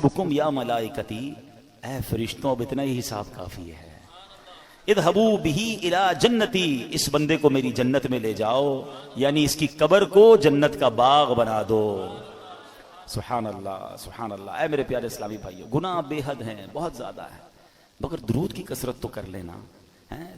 حسبکم یا ملائکتی، اے فرشتوں اب اتنا ہی حساب کافی ہے. اذهبوا به الى جنتی، اس بندے کو میری جنت میں لے جاؤ، یعنی اس کی قبر کو جنت کا باغ بنا دو. سبحان اللہ سبحان اللہ. اے میرے پیارے اسلامی بھائیو، گناہ بے حد ہیں، بہت زیادہ ہے، مگر درود کی کثرت تو کر لینا.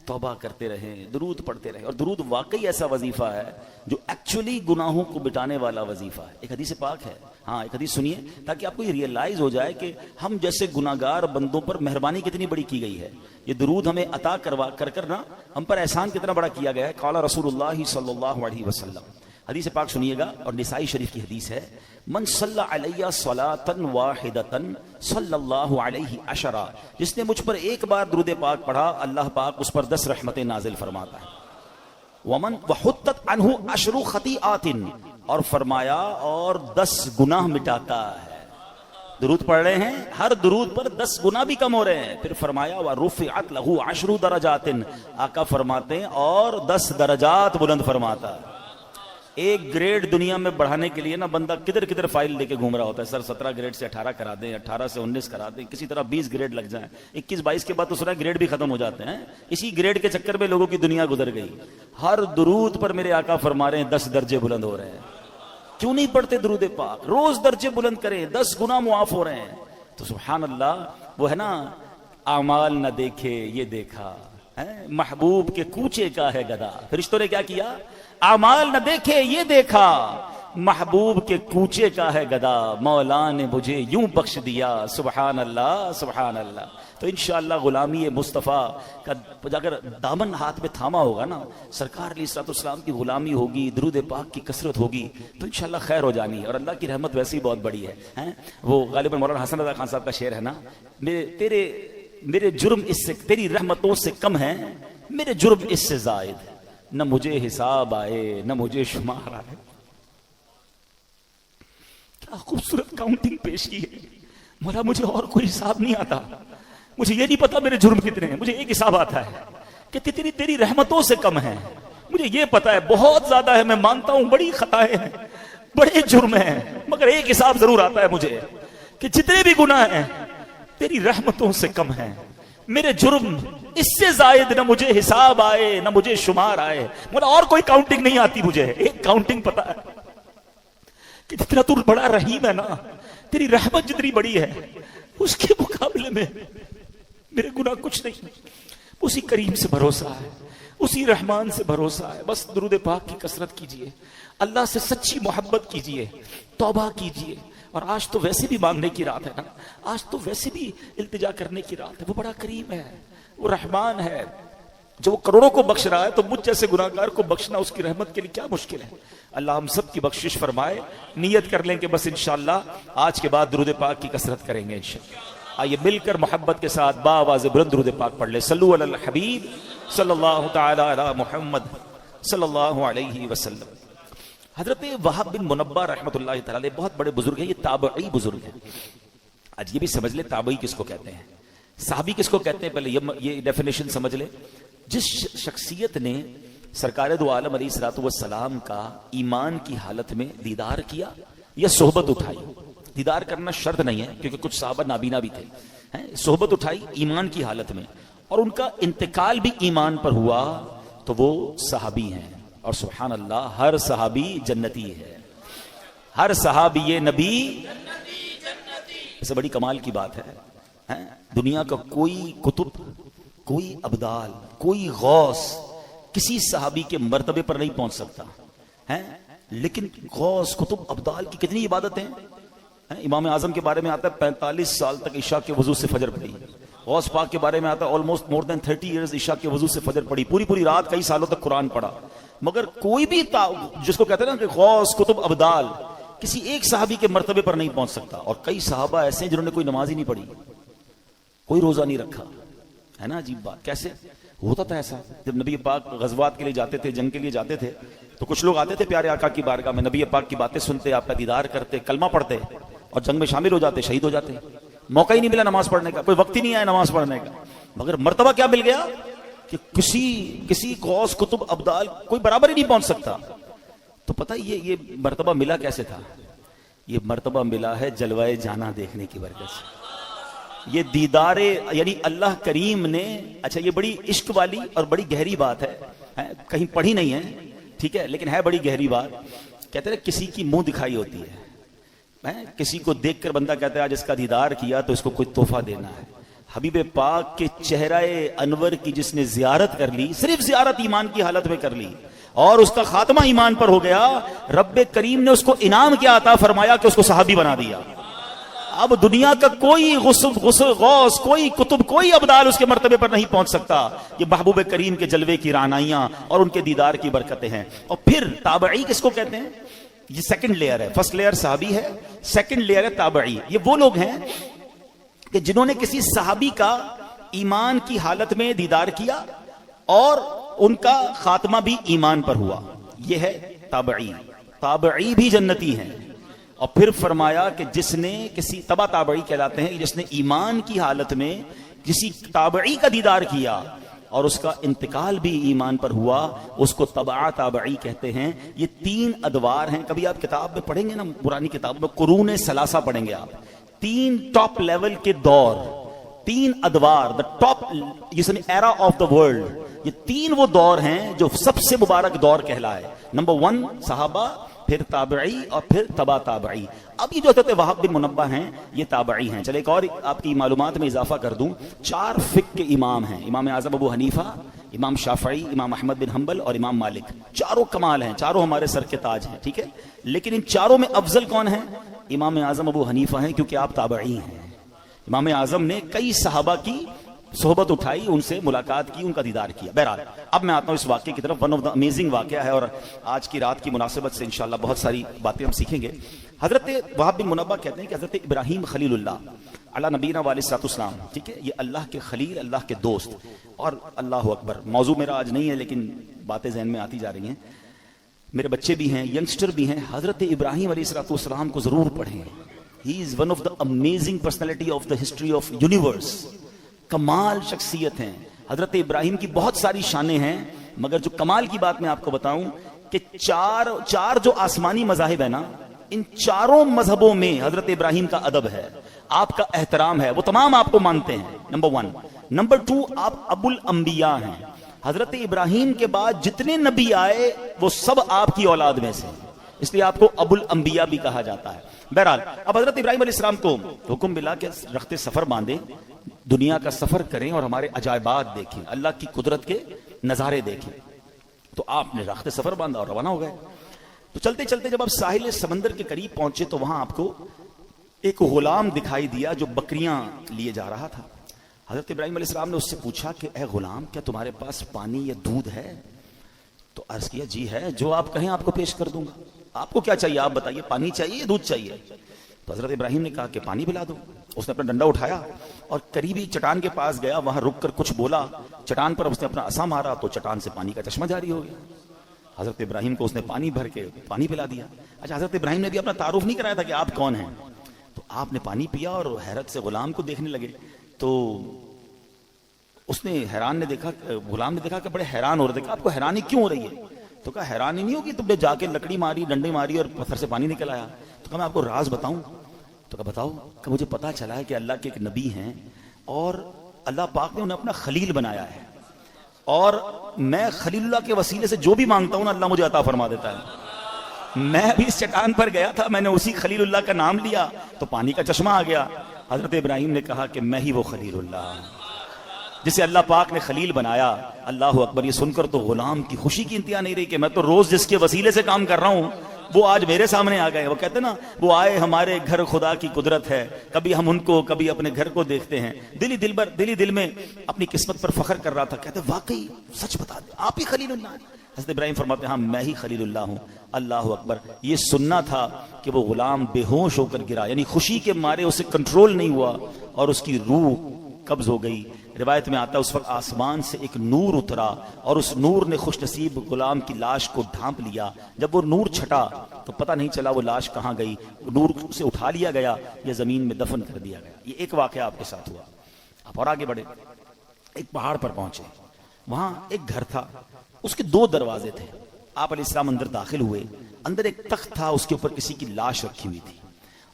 توبہ کرتے رہیں، درود پڑھتے رہیں. اور درود واقعی ایسا وظیفہ ہے جو ایکچولی گناہوں کو مٹانے والا وظیفہ ہے. ایک حدیث پاک ہے، ہاں ایک حدیث سنیے تاکہ آپ کو یہ ریئلائز ہو جائے کہ ہم جیسے گناہگار بندوں پر مہربانی کتنی بڑی کی گئی ہے. یہ درود ہمیں عطا کر نا ہم پر احسان کتنا بڑا کیا گیا ہے. قال رسول اللہ صلی اللہ علیہ وسلم، حدیث پاک سنیے گا، اور نسائی شریف کی حدیث ہے، من صلی علیہ صلاۃ واحدۃ صلی اللہ علیہ عشرہ، جس نے مجھ پر ایک بار درود پاک پڑھا اللہ پاک اس پر 10 رحمتیں نازل فرماتا ہے. ومن وحطت عنہ 10 خطیئات، اور فرمایا اور 10 گناہ مٹاتا ہے. درود پڑھ رہے ہیں، ہر درود پر 10 گناہ بھی کم ہو رہے ہیں. پھر فرمایا ورفعت لہ 10 درجات، آقا فرماتے ہیں اور 10 درجات بلند فرماتا ہے. ایک گریڈ دنیا میں بڑھانے کے لیے نا بندہ کدھر کدھر فائل لے کے گھوم رہا ہوتا ہے. سر 17 گریڈ سے 18 کرا دیں، 18 سے 19 کرا دیں، کسی طرح 20 گریڈ لگ جائیں. 21 22 کے بعد تو سنا گریڈ بھی ختم ہو جاتے ہیں. اسی گریڈ کے چکر میں لوگوں کی دنیا گزر گئی. ہر درود پر میرے آقا فرما رہے ہیں 10 درجے بلند ہو رہے ہیں. کیوں نہیں پڑھتے درود پاک؟ روز درجے بلند کریں، 10 گناہ معاف ہو رہے ہیں. تو سبحان اللہ، وہ ہے نا، اعمال نہ دیکھے یہ دیکھا، محبوب کے کوچے کا ہے گدا. فرشتوں نے کیا کیا؟ اعمال نہ دیکھے یہ دیکھا، محبوب کے کوچے کا ہے گدا، مولا نے مجھے یوں بخش دیا. سبحان اللہ سبحان اللہ. تو انشاءاللہ غلامی مصطفیٰ کا اگر دامن ہاتھ میں تھاما ہوگا نا، سرکار علیہ الصلوۃ والسلام کی غلامی ہوگی، درود پاک کی کثرت ہوگی، تو انشاءاللہ خیر ہو جانی ہے. اور اللہ کی رحمت ویسے ہی بہت بڑی ہے. وہ غالباً مولانا حسن رضا خان صاحب کا شعر ہے نا، میرے جرم اس سے، تیری رحمتوں سے کم ہیں، میرے جرم اس سے زائد، نہ مجھے حساب آئے نہ مجھے شمار آئے. کیا خوبصورت کاؤنٹنگ پیش کی ہے. مولا مجھے اور کوئی حساب نہیں آتا، مجھے یہ نہیں پتا میرے جرم کتنے ہیں، مجھے ایک حساب آتا ہے کہ تیری رحمتوں سے کم ہیں. مجھے یہ پتا ہے بہت زیادہ ہے، میں مانتا ہوں بڑی خطائیں ہیں، بڑے جرم ہیں، مگر ایک حساب ضرور آتا ہے مجھے کہ جتنے بھی گناہ ہیں تیری رحمتوں سے کم ہیں، میرے جرم اس سے زائد، نہ مجھے حساب آئے نہ مجھے شمار آئے. مولا اور کوئی کاؤنٹنگ نہیں آتی مجھے، ایک کاؤنٹنگ پتا ہے کہ جتنا تو بڑا رحیم ہے نا، تیری رحمت جتنی بڑی ہے اس کے مقابلے میں میرے گناہ کچھ نہیں. اسی کریم سے بھروسہ ہے، اسی رحمان سے بھروسہ ہے. بس درود پاک کی کثرت کیجئے، اللہ سے سچی محبت کیجئے، توبہ کیجئے. اور آج تو ویسے بھی مانگنے کی رات ہے نا، آج تو ویسے بھی التجا کرنے کی رات ہے. وہ بڑا کریم ہے، وہ رحمان ہے، جو وہ کروڑوں کو بخش رہا ہے تو مجھ جیسے گناہگار کو بخشنا اس کی رحمت کے لیے کیا مشکل ہے. اللہ ہم سب کی بخشش فرمائے. نیت کر لیں کہ بس انشاءاللہ آج کے بعد درود پاک کی کثرت کریں گے انشاءاللہ. آئیے مل کر محبت کے ساتھ باآواز بلند درود پاک پڑھ لیں. صلو علی الحبیب صلی اللہ تعالی علی محمد صلی اللہ علیہ وسلم. حضرت وہب بن منبہ رحمۃ اللہ تعالی بہت بڑے بزرگ ہیں، یہ تابعی بزرگ ہیں. آج یہ بھی سمجھ لے تابعی کس کو کہتے ہیں، صحابی کس کو کہتے ہیں. پہلے یہ ڈیفینیشن سمجھ لے. جس شخصیت نے سرکار دو عالم علیہ الصلوۃ والسلام کا ایمان کی حالت میں دیدار کیا یا صحبت اٹھائی. دیدار کرنا شرط نہیں ہے کیونکہ کچھ صحابہ نابینا بھی تھے. صحبت اٹھائی ایمان کی حالت میں اور ان کا انتقال بھی ایمان پر ہوا تو وہ صحابی ہیں. اور سبحان اللہ، ہر صحابی جنتی ہے، ہر صحابی نبی اس سے بڑی کمال کی بات ہے. دنیا کا کوئی کتب، کوئی ابدال، کوئی غوث کسی صحابی کے مرتبے پر نہیں پہنچ سکتا ہے. لیکن غوث، کتب، ابدال کی کتنی عبادتیں. امام اعظم کے بارے میں آتا ہے 45 سال تک عشاء کے وضو سے فجر پڑھی. غوث پاک کے بارے میں آتا ہے آلموسٹ مور دین 30 ایئرز عشاء کے وضو سے فجر پڑھی، پوری رات کئی سالوں تک قرآن پڑھا. مگر کوئی بھی جس کو کہتے ہیں نا کہ غوث، کتب، ابدال، کسی ایک صحابی کے مرتبے پر نہیں پہنچ سکتا. اور کئی صحابہ ایسے ہیں جنہوں نے کوئی نماز ہی نہیں پڑھی، کوئی روزہ نہیں رکھا. ہے نا عجیب بات. کیسے ہوتا تھا ایسا؟ جب نبی پاک غزوات کے لیے جاتے تھے، جنگ کے لیے جاتے تھے، تو کچھ لوگ آتے تھے پیارے آقا کی بارگاہ میں، نبی پاک کی باتیں سنتے، آپ کا دیدار کرتے، کلمہ پڑھتے اور جنگ میں شامل ہو جاتے، شہید ہو جاتے. موقع ہی نہیں ملا نماز پڑھنے کا، کوئی وقت ہی نہیں آیا نماز پڑھنے کا. مگر مرتبہ کیا مل گیا کہ کسی غوث، کتب، ابدال کوئی برابر ہی نہیں پہنچ سکتا. تو پتہ یہ مرتبہ ملا کیسے تھا؟ یہ مرتبہ ملا ہے جلوائے جانا دیکھنے کی برکت سے. یہ دیدار یعنی اللہ کریم نے, اچھا یہ بڑی عشق والی اور بڑی گہری بات ہے, کہیں پڑھی نہیں ہے ٹھیک ہے, لیکن ہے بڑی گہری بات. کہتے ہیں کسی کی منہ دکھائی ہوتی ہے, کسی کو دیکھ کر بندہ کہتا ہے آج اس کا دیدار کیا تو اس کو کوئی تحفہ دینا ہے. حبیب پاک کے چہرہ انور کی جس نے زیارت کر لی, صرف زیارت ایمان کی حالت میں کر لی اور اس کا خاتمہ ایمان پر ہو گیا, رب کریم نے اس کو انعام کیا عطا فرمایا کہ اس کو صحابی بنا دیا. اب دنیا کا کوئی غوث, کوئی کتب, کوئی ابدال اس کے مرتبے پر نہیں پہنچ سکتا. یہ محبوب کریم کے جلوے کی رعنائیاں اور ان کے دیدار کی برکتیں ہیں. اور پھر تابعی کس کو کہتے ہیں؟ یہ سیکنڈ لیئر ہے. فرسٹ لیئر صحابی ہے, سیکنڈ لیئر ہے تابعی. یہ وہ لوگ ہیں کہ جنہوں نے کسی صحابی کا ایمان کی حالت میں دیدار کیا اور ان کا خاتمہ بھی ایمان پر ہوا. یہ ہے تابعی. تابعی بھی جنتی ہیں. اور پھر فرمایا کہ جس نے کسی تبع تابعی کہلاتے ہیں, جس نے ایمان کی حالت میں کسی تابعی کا دیدار کیا اور اس کا انتقال بھی ایمان پر ہوا, اس کو تبع تابعی کہتے ہیں. یہ 3 ادوار ہیں. کبھی آپ کتاب میں پڑھیں گے نا, پرانی کتاب میں قرون ثلاثہ پڑھیں گے آپ, 3 ٹاپ لیول کے دور, 3 ادوار, the top era of the world. یہ 3 وہ دور ہیں جو سب سے مبارک دور کہلائے. نمبر 1 صحابہ, پھر تابعی اور پھر تبع تابعی. اب یہ جو حضرت وہب بن منبہ ہیں یہ تابعی ہیں. چلے ایک اور آپ کی معلومات میں اضافہ کر دوں, 4 فقہ کے امام ہیں. امام اعظم ابو حنیفہ, امام شافعی, امام احمد بن حنبل اور امام مالک. چاروں کمال ہیں, چاروں ہمارے سر کے تاج ہیں ٹھیک ہے. لیکن ان چاروں میں افضل کون ہیں؟ امام اعظم ابو حنیفہ ہیں, کیونکہ آپ تابعی ہیں. امام اعظم نے کئی صحابہ کی صحبت اٹھائی, ان سے ملاقات کی, ان کا دیدار کیا. بہرحال اب میں آتا ہوں اس واقعے کی طرف. ون آف دا امیزنگ واقعہ ہے اور آج کی رات کی مناسبت سے انشاءاللہ بہت ساری باتیں ہم سیکھیں گے. حضرت وہب بن منبہ کہتے ہیں کہ حضرت ابراہیم خلیل اللہ علی نبینا علیہ الصلوۃ والسلام, ٹھیک ہے, یہ اللہ کے خلیل, اللہ کے دوست. اور اللہ اکبر, موضوع میرا آج نہیں ہے لیکن باتیں ذہن میں آتی جا رہی ہیں. میرے بچے بھی ہیں, ینگسٹر بھی ہیں, حضرت ابراہیم علیہ الصلوۃ والسلام کو ضرور پڑھیں. He is one of the amazing personality of the history of universe. کمال شخصیت ہیں. حضرت ابراہیم کی بہت ساری شانیں ہیں, مگر جو کمال کی بات میں آپ کو بتاؤں کہ چار جو آسمانی مذاہب ہیں نا, ان چاروں مذہبوں میں حضرت ابراہیم کا ادب ہے, آپ کا احترام ہے, وہ تمام آپ کو مانتے ہیں. نمبر 1. نمبر 2, آپ ابو الانبیاء ہیں. حضرت ابراہیم کے بعد جتنے نبی آئے وہ سب آپ کی اولاد میں سے, اس لیے آپ کو ابو الانبیاء بھی کہا جاتا ہے. بہرحال اب حضرت ابراہیم علیہ السلام کو حکم ملا کہ رخت سفر باندھیں, دنیا کا سفر کریں اور ہمارے عجائبات دیکھیں, اللہ کی قدرت کے نظارے دیکھیں. تو آپ نے رخت سفر باندھا اور روانہ ہو گئے. تو چلتے چلتے جب آپ ساحل سمندر کے قریب پہنچے تو وہاں آپ کو ایک غلام دکھائی دیا جو بکریاں لیے جا رہا تھا. حضرت ابراہیم علیہ السلام نے اس سے پوچھا کہ اے غلام, کیا تمہارے پاس پانی یا دودھ ہے؟ تو عرض کیا جی ہے, جو آپ کہیں آپ کو پیش کر دوں گا. آپ کو کیا چاہیے آپ بتائیے, پانی چاہیے یا دودھ چاہیے؟ تو حضرت ابراہیم نے کہا کہ پانی پلا دو. اس نے اپنا ڈنڈا اٹھایا اور قریبی چٹان کے پاس گیا, وہاں رک کر کچھ بولا. چٹان پر اس نے اپنا عصا مارا تو چٹان سے پانی کا چشمہ جاری ہو گیا. حضرت ابراہیم کو اس نے پانی بھر کے پانی پلا دیا. اچھا, حضرت ابراہیم نے بھی اپنا تعارف نہیں کرایا تھا کہ آپ کون ہیں. تو آپ نے پانی پیا اور حیرت سے غلام کو دیکھنے لگے. تو اس نے غلام نے دیکھا کہ بڑے حیران ہو رہے تھے. آپ کو حیرانی کیوں ہو رہی ہے؟ تو کہا حیرانی نہیں ہوگی, تم نے جا کے لکڑی ماری, ڈنڈے ماری اور پتھر سے پانی نکل آیا. تو کہا میں آپ کو راز بتاؤں. تو کہا بتاؤ. کہ مجھے پتا چلا ہے کہ اللہ کے ایک نبی ہیں اور اللہ پاک نے انہیں اپنا خلیل بنایا ہے, اور میں خلیل اللہ کے وسیلے سے جو بھی مانگتا ہوں نا اللہ مجھے عطا فرما دیتا ہے. میں ابھی اس چٹان پر گیا تھا, میں نے اسی خلیل اللہ کا نام لیا تو پانی کا چشمہ آ گیا. حضرت ابراہیم نے کہا کہ میں ہی وہ خلیل اللہ جسے اللہ پاک نے خلیل بنایا. اللہ اکبر. یہ سن کر تو غلام کی خوشی کی انتہا نہیں رہی کہ میں تو روز جس کے وسیلے سے کام کر رہا ہوں وہ آج میرے سامنے آ گئے. وہ کہتے نا, وہ آئے ہمارے گھر خدا کی قدرت ہے, کبھی ہم ان کو کبھی اپنے گھر کو دیکھتے ہیں. دلی دل میں اپنی قسمت پر فخر کر رہا تھا. کہتے واقعی سچ بتا دیں آپ ہی خلیل اللہ ہیں؟ حضرت ابراہیم فرماتے ہیں ہاں میں ہی خلیل اللہ ہوں. اللہ اکبر. یہ سننا تھا کہ وہ غلام بے ہوش ہو کر گرا, یعنی خوشی کے مارے اسے کنٹرول نہیں ہوا اور اس کی روح قبض ہو گئی. روایت میں آتا ہے اس وقت آسمان سے ایک نور اترا اور اس نور نے خوش نصیب غلام کی لاش کو ڈھانپ لیا. جب وہ نور چھٹا تو پتہ نہیں چلا وہ لاش کہاں گئی. نور سے اٹھا لیا گیا یا زمین میں دفن کر دیا گیا. یہ ایک واقعہ آپ کے ساتھ ہوا. آپ اور آگے بڑھے, ایک پہاڑ پر پہنچے, وہاں ایک گھر تھا, اس کے 2 دروازے تھے. آپ علیہ السلام اندر داخل ہوئے. اندر ایک تخت تھا, اس کے اوپر کسی کی لاش رکھی ہوئی تھی.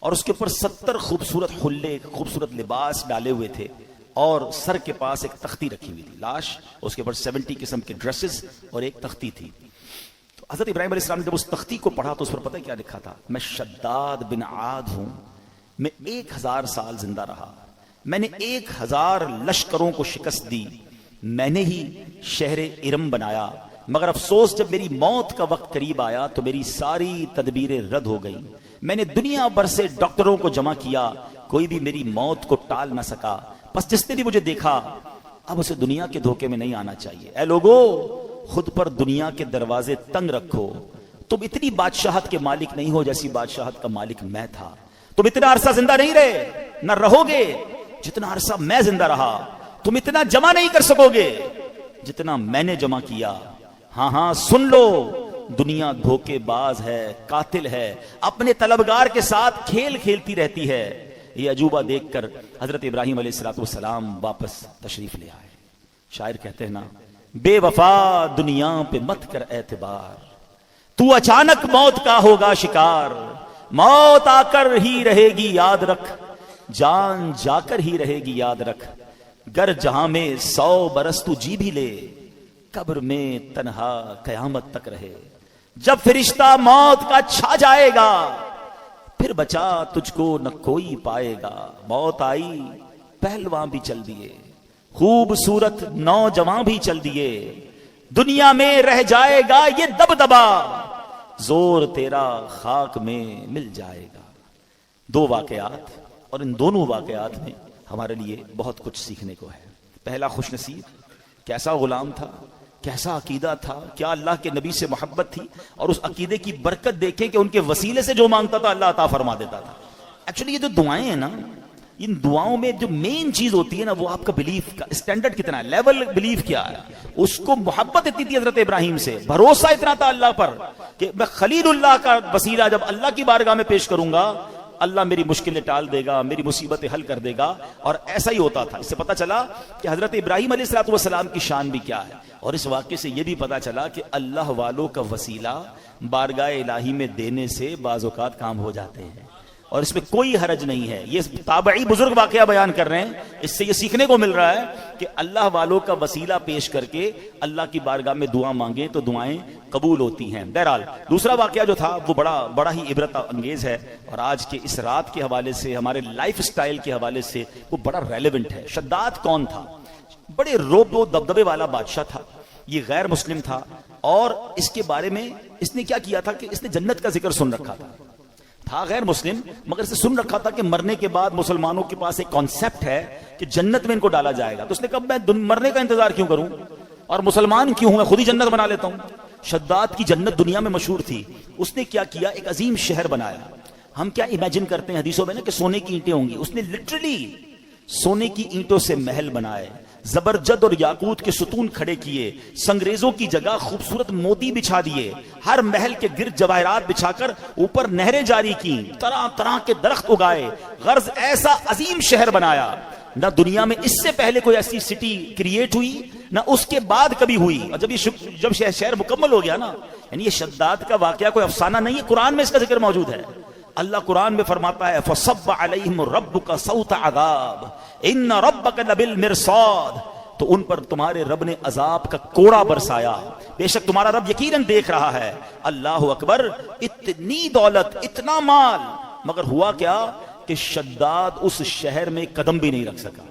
اور اس کے اوپر 70 خوبصورت حلے، خوبصورت لباس ڈالے ہوئے تھے، اور سر کے پاس ایک تختی رکھی ہوئی تھی، لاش، اس کے اوپر 70 قسم کے ڈریسز اور ایک تختی تھی۔ تو حضرت ابراہیم علیہ السلام نے جب اس تختی کو پڑھا تو اس پر پتہ کیا لکھا تھا؟ میں شداد بن عاد ہوں، میں 1000 سال زندہ رہا، میں نے 1000 لشکروں کو شکست دی، میں نے ہی شہر ارم بنایا، مگر افسوس جب میری موت کا وقت قریب آیا تو میری ساری تدبیریں رد ہو گئیں، میں نے دنیا بھر سے ڈاکٹروں کو جمع کیا، کوئی بھی میری موت کو ٹال نہ سکا، بس جس نے بھی مجھے دیکھا اب اسے دنیا کے دھوکے میں نہیں آنا چاہیے۔ اے لوگو، خود پر دنیا کے دروازے تنگ رکھو، تم اتنی بادشاہت کے مالک نہیں ہو جیسی بادشاہت کا مالک میں تھا، تم اتنا عرصہ زندہ نہیں رہے، نہ رہو گے جتنا عرصہ میں زندہ رہا، تم اتنا جمع نہیں کر سکو گے جتنا میں نے جمع کیا۔ ہاں ہاں سن لو، دنیا دھوکے باز ہے، قاتل ہے، اپنے طلبگار کے ساتھ کھیل کھیلتی رہتی ہے۔ یہ عجوبہ دیکھ کر حضرت ابراہیم علیہ السلام واپس تشریف لے آئے۔ شاعر کہتے ہیں نا، بے وفا دنیا پہ مت کر اعتبار، تو اچانک موت کا ہوگا شکار، موت آ کر ہی رہے گی یاد رکھ، جان جا کر ہی رہے گی یاد رکھ، گر جہاں میں 100 برس تو جی بھی لے، قبر میں تنہا قیامت تک رہے، جب فرشتہ موت کا چھا جائے گا، پھر بچا تجھ کو نہ کوئی پائے گا، موت آئی پہلواں بھی چل دیے، خوبصورت نوجوان بھی چل دیے، دنیا میں رہ جائے گا یہ دبدبا، زور تیرا خاک میں مل جائے گا۔ 2 واقعات، اور ان دونوں واقعات میں ہمارے لیے بہت کچھ سیکھنے کو ہے۔ پہلا، خوش نصیب، کیسا غلام تھا، کیسا عقیدہ تھا، کیا اللہ کے نبی سے محبت تھی، اور اس عقیدے کی برکت دیکھیں کہ ان کے وسیلے سے جو مانگتا تھا اللہ عطا فرما دیتا تھا۔ ایکچولی یہ جو دعائیں ہیں نا، ان دعاؤں میں جو مین چیز ہوتی ہے نا، وہ آپ کا بلیف کا اسٹینڈرڈ کتنا ہے، لیول بلیف کیا ہے۔ اس کو محبت اتنی تھی حضرت ابراہیم سے، بھروسہ اتنا تھا اللہ پر کہ میں خلیل اللہ کا وسیلہ جب اللہ کی بارگاہ میں پیش کروں گا، اللہ میری مشکلیں ٹال دے گا، میری مصیبتیں حل کر دے گا، اور ایسا ہی ہوتا تھا۔ اس سے پتہ چلا کہ حضرت ابراہیم علیہ السلام کی شان بھی کیا ہے، اور اس واقعے سے یہ بھی پتہ چلا کہ اللہ والوں کا وسیلہ بارگاہ الہی میں دینے سے بعض اوقات کام ہو جاتے ہیں، اور اس میں کوئی حرج نہیں ہے۔ یہ تابعی بزرگ واقعہ بیان کر رہے ہیں، اس سے یہ سیکھنے کو مل رہا ہے کہ اللہ والوں کا وسیلہ پیش کر کے اللہ کی بارگاہ میں دعا مانگیں تو دعائیں قبول ہوتی ہیں۔ بہرحال دوسرا واقعہ جو تھا وہ بڑا ہی عبرت انگیز ہے، اور آج کے اس رات کے حوالے سے، ہمارے لائف سٹائل کے حوالے سے وہ بڑا ریلیونٹ ہے۔ شداد کون تھا؟ بڑے روب و دبدبے والا بادشاہ تھا، یہ غیر مسلم تھا، اور اس کے بارے میں اس نے کیا کیا تھا کہ اس نے جنت کا ذکر سن رکھا تھا غیر مسلم، مگر اسے سن رکھا تھا کہ مرنے کے بعد مسلمانوں کے پاس ایک کانسیپٹ ہے کہ جنت میں ان کو ڈالا جائے گا، تو اس نے کہا میں مرنے کا انتظار کیوں کروں اور مسلمان کیوں ہوں، میں خود ہی جنت بنا لیتا ہوں۔ شداد کی جنت دنیا میں مشہور تھی، اس نے کیا کیا، ایک عظیم شہر بنایا۔ ہم کیا امیجن کرتے ہیں حدیثوں میں نا کہ سونے کی اینٹیں ہوں گی، اس نے لٹرلی سونے کی اینٹوں سے محل بنائے، زبرجد اور یاقوت کے ستون کھڑے کیے، سنگریزوں کی جگہ خوبصورت موتی بچھا دیے، ہر محل کے گرد جواہرات بچھا کر اوپر نہریں جاری کی، طرح طرح کے درخت اگائے، غرض ایسا عظیم شہر بنایا، نہ دنیا میں اس سے پہلے کوئی ایسی سٹی کریٹ ہوئی، نہ اس کے بعد کبھی ہوئی۔ اور جب شہر مکمل ہو گیا نا، یعنی یہ شداد کا واقعہ کوئی افسانہ نہیں ہے، قرآن میں اس کا ذکر موجود ہے۔ اللہ قرآن میں فرماتا ہے فَصَبَّ عَلَيْهِمْ رَبُّكَ صَوْتَ عَذَابٍ إِنَّ رَبَّكَ لَبِالْمِرْصَادِ، تو ان پر تمہارے رب نے عذاب کا کوڑا برسایا، بے شک تمہارا رب یقیناً دیکھ رہا ہے۔ اللہ اکبر، اتنی دولت، اتنا مال، مگر ہوا کیا کہ شداد اس شہر میں قدم بھی نہیں رکھ سکا۔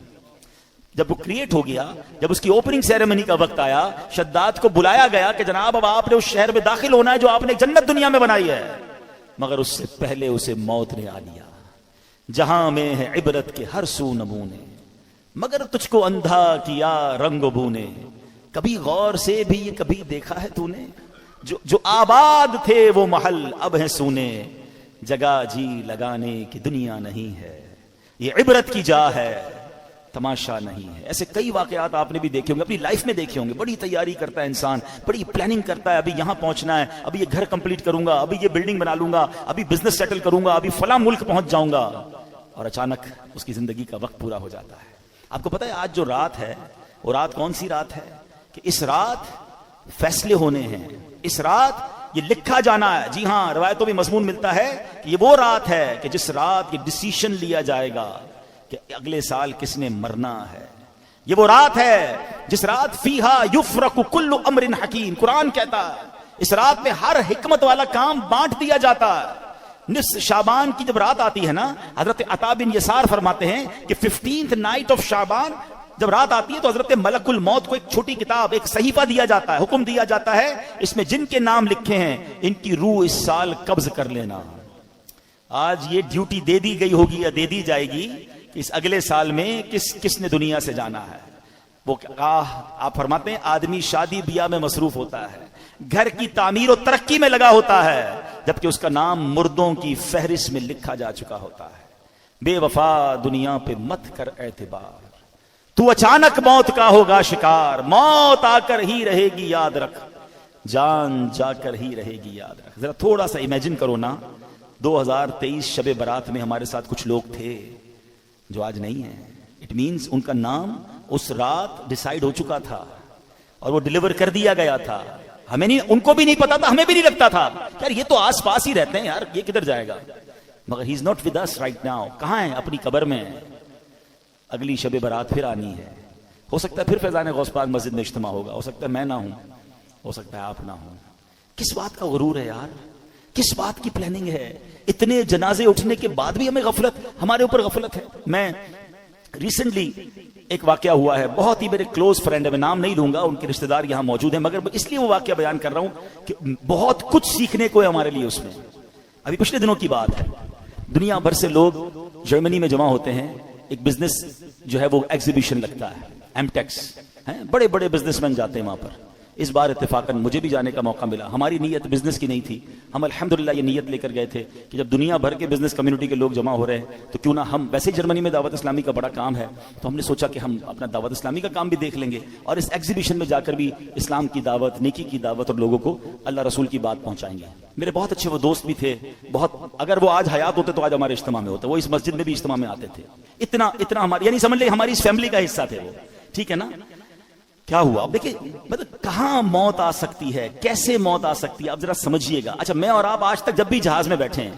جب وہ کریٹ ہو گیا، جب اس کی اوپننگ سیریمنی کا وقت آیا، شداد کو بلایا گیا کہ جناب اب آپ نے اس شہر میں داخل ہونا ہے جو آپ نے جنت دنیا میں بنائی ہے، مگر اس سے پہلے اسے موت نے آ لیا۔ جہاں میں ہے عبرت کے ہر سو نمونے، مگر تجھ کو اندھا کیا رنگ و بو نے، کبھی غور سے بھی یہ کبھی دیکھا ہے تو نے، جو آباد تھے وہ محل اب ہیں سونے، جگہ جی لگانے کی دنیا نہیں ہے، یہ عبرت کی جا ہے تماشا نہیں ہے۔ ایسے کئی واقعات آپ نے بھی دیکھے ہوں گے، اپنی لائف میں دیکھے ہوں گے۔ بڑی تیاری کرتا ہے انسان، بڑی پلاننگ کرتا ہے، ابھی یہاں پہنچنا ہے، ابھی یہ گھر کمپلیٹ کروں گا، ابھی یہ بلڈنگ بنا لوں گا، ابھی بزنس سیٹل کروں گا، ابھی فلاں ملک پہنچ جاؤں گا، اور اچانک اس کی زندگی کا وقت پورا ہو جاتا ہے۔ آپ کو پتہ ہے آج جو رات ہے وہ رات کون سی رات ہے؟ کہ اس رات فیصلے ہونے ہیں، اس رات یہ لکھا جانا ہے. جی ہاں، روایتوں میں مضمون ملتا ہے کہ یہ وہ رات ہے کہ جس رات یہ ڈیسیشن لیا جائے گا کہ اگلے سال کس نے مرنا ہے. یہ وہ رات ہے جس رات فیہا یفرق کل امر حکیم. قرآن کہتا ہے اس رات میں ہر حکمت والا کام بانٹ دیا جاتا ہے. نصف شعبان کی جب رات آتی ہے نا، حضرت عطا بن یسار فرماتے ہیں کہ 15th نائٹ آف شعبان جب رات آتی ہے تو حضرت ملک الموت کو ایک چھوٹی کتاب، ایک صحیفہ دیا جاتا ہے، حکم دیا جاتا ہے اس میں جن کے نام لکھے ہیں ان کی روح اس سال قبض کر لینا. آج یہ ڈیوٹی دے دی گئی ہوگی یا دے دی جائے گی کہ اس اگلے سال میں کس نے دنیا سے جانا ہے. وہ آپ فرماتے ہیں آدمی شادی بیاہ میں مصروف ہوتا ہے، گھر کی تعمیر و ترقی میں لگا ہوتا ہے، جبکہ اس کا نام مردوں کی فہرست میں لکھا جا چکا ہوتا ہے. بے وفا دنیا پہ مت کر اعتبار، تو اچانک موت کا ہوگا شکار. موت آ کر ہی رہے گی یاد رکھ، جان جا کر ہی رہے گی یاد رکھ. ذرا تھوڑا سا امیجن کرو نا، 2023 شب برات میں ہمارے ساتھ کچھ لوگ تھے جو آج نہیں ہیں. اٹ مینز ان کا نام اس رات ڈیسائیڈ ہو چکا تھا اور وہ ڈیلیور کر دیا گیا تھا. ہمیں نہیں، ان کو بھی نہیں پتا تھا، ہمیں بھی نہیں لگتا تھا یار یہ تو آس پاس ہی رہتے ہیں یار، یہ کدھر جائے گا. مگر he is not with us right now. کہاں ہے؟ اپنی قبر میں. اگلی شب برات پھر آنی ہے. ہو سکتا ہے پھر فیضان غوث پاک مسجد میں اجتماع ہوگا، ہو سکتا ہے میں نہ ہوں، ہو سکتا ہے آپ نہ ہوں. کس بات کا غرور ہے یار؟ کس بات کی پلاننگ ہے؟ اتنے جنازے اٹھنے کے بعد بھی ہمیں غفلت، ہمارے اوپر غفلت ہے. میں ریسنٹلی ایک واقعہ ہوا ہے، بہت ہی میرے کلوز فرینڈ ہے، میں نام نہیں لوں گا، ان کے رشتہ دار یہاں موجود ہیں، مگر اس لیے وہ واقعہ بیان کر رہا ہوں کہ بہت کچھ سیکھنے کو ہے ہمارے لیے اس میں. ابھی پچھلے دنوں کی بات ہے، دنیا بھر سے لوگ جرمنی میں جمع ہوتے ہیں. ایک بزنس جو ہے وہ ایگزیبیشن لگتا ہے، ایم ٹیکس، بڑے بڑے بزنس مین جاتے ہیں وہاں پر. اس بار اتفاقاً مجھے بھی جانے کا موقع ملا. ہماری نیت بزنس کی نہیں تھی، ہم الحمدللہ یہ نیت لے کر گئے تھے کہ جب دنیا بھر کے بزنس کمیونٹی کے لوگ جمع ہو رہے ہیں تو کیوں نہ ہم، ویسے جرمنی میں دعوت اسلامی کا بڑا کام ہے تو ہم نے سوچا کہ ہم اپنا دعوت اسلامی کا کام بھی دیکھ لیں گے اور اس ایگزیبیشن میں جا کر بھی اسلام کی دعوت، نیکی کی دعوت اور لوگوں کو اللہ رسول کی بات پہنچائیں گے. میرے بہت اچھے وہ دوست بھی تھے، بہت، اگر وہ آج حیات ہوتے تو آج ہمارے اجتماع میں ہوتے، وہ اس مسجد میں بھی اجتماع میں آتے تھے. اتنا ہماری، یعنی سمجھ لیں ہماری اس فیملی کا حصہ تھے وہ. ٹھیک ہے نا؟ کیا ہوا اب دیکھیں، مطلب کہاں موت آ سکتی ہے، کیسے موت آ سکتی ہے، آپ ذرا سمجھیے گا. اچھا میں اور آپ آج تک جب بھی جہاز میں بیٹھے ہیں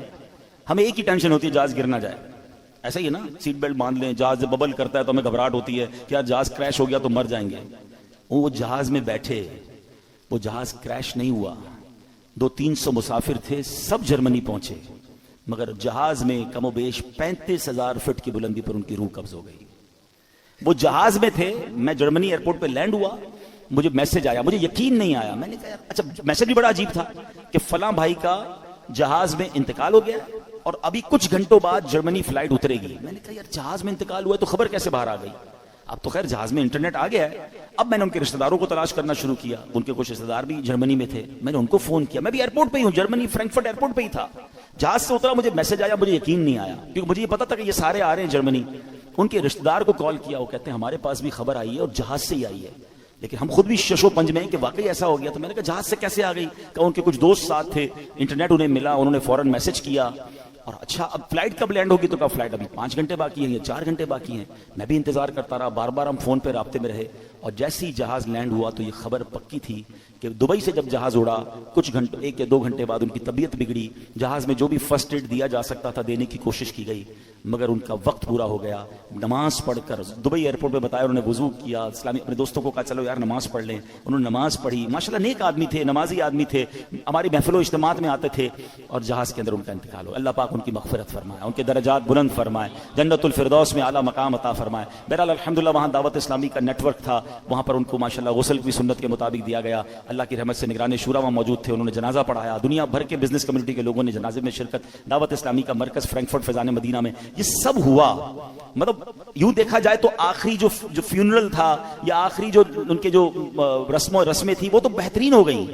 ہمیں ایک ہی ٹینشن ہوتی ہے، جہاز گر نہ جائے. ایسا ہی ہے نا؟ سیٹ بیلٹ باندھ لیں، جہاز جب ببل کرتا ہے تو ہمیں گھبراہٹ ہوتی ہے کہ یار جہاز کریش ہو گیا تو مر جائیں گے. وہ جہاز میں بیٹھے، وہ جہاز کریش نہیں ہوا. 200-300 مسافر تھے، سب جرمنی پہنچے، مگر جہاز میں کم و بیش 35,000 فٹ کی بلندی پر ان کی روح قبض ہو گئی. وہ جہاز میں تھے، میں جرمنی ایئرپورٹ پہ لینڈ ہوا، مجھے میسج آیا، مجھے یقین نہیں آیا. میں نے کہا اچھا، میسج بھی بڑا عجیب تھا کہ فلاں بھائی کا جہاز میں انتقال ہو گیا اور ابھی کچھ گھنٹوں بعد جرمنی فلائٹ اترے گی. میں نے کہا یار جہاز میں انتقال ہوا ہے تو خبر کیسے باہر آ گئی؟ اب تو خیر جہاز میں انٹرنیٹ آ گیا ہے. اب میں نے ان کے رشتہ داروں کو تلاش کرنا شروع کیا، ان کے کچھ رشتہ دار بھی جرمنی میں تھے، میں نے ان کو فون کیا. میں بھی ایئرپورٹ پہ ہی ہوں، جرمنی فرینکفرٹ ایئرپورٹ پہ ہی تھا. جہاز سے اترا، مجھے میسج آیا، مجھے یقین نہیں آیا کیونکہ مجھے یہ پتا تھا کہ یہ سارے آ رہے ہیں جرمنی. ان کے رشتہ دار کو کال کیا، وہ کہتے ہیں ہمارے پاس بھی خبر آئی ہے اور جہاز سے ہی آئی ہے، لیکن ہم خود بھی شش و پنج میں ہیں کہ واقعی ایسا ہو گیا. تو میں نے کہا جہاز سے کیسے آ گئی؟ کہ ان کے کچھ دوست ساتھ تھے، انٹرنیٹ انہیں ملا، انہوں نے فوراً میسج کیا. اور اچھا اب فلائٹ کب لینڈ ہوگی؟ تو کہا فلائٹ ابھی 5 گھنٹے باقی ہیں یا 4 گھنٹے باقی ہیں. میں بھی انتظار کرتا رہا، بار بار ہم فون پہ رابطے میں رہے. اور جیسے ہی جہاز لینڈ ہوا تو یہ خبر پکی تھی کہ دبئی سے جب جہاز اڑا کچھ گھنٹے، 1 یا 2 گھنٹے بعد ان کی طبیعت بگڑی. جہاز میں جو بھی فرسٹ ایڈ دیا جا سکتا تھا دینے کی کوشش کی گئی، مگر ان کا وقت پورا ہو گیا. نماز پڑھ کر دبئی ایئرپورٹ پہ بتایا، انہوں نے وضو کیا، اسلامی اپنے دوستوں کو کہا چلو یار نماز پڑھ لیں. انہوں نے نماز پڑھی، ماشاءاللہ نیک آدمی تھے، نمازی آدمی تھے، ہماری محفل و اجتماعات میں آتے تھے. اور جہاز کے اندر ان کا انتقال ہو. اللہ پاک ان کی مغفرت فرمائے، ان کے درجات بلند فرمائے، جنت الفردوس میں اعلیٰ مقام عطا فرمائے. بہرحال الحمدللہ وہاں دعوت اسلامی کا نیٹ ورک تھا، وہاں پر ان کو ماشاءاللہ غسل بھی سنت کے مطابق دیا گیا. اللہ کی رحمت سے نگران شورا وہاں موجود تھے، انہوں نے جنازہ پڑھایا. دنیا بھر کے بزنس کمیونٹی کے لوگوں نے جنازے میں شرکت. دعوت اسلامی کا مرکز فرینکفرٹ فیضان مدینہ میں یہ سب ہوا. مطلب یوں دیکھا جائے تو آخری جو فیونرل تھا یا آخری جو ان کے جو رسمیں تھی وہ تو بہترین ہو گئی،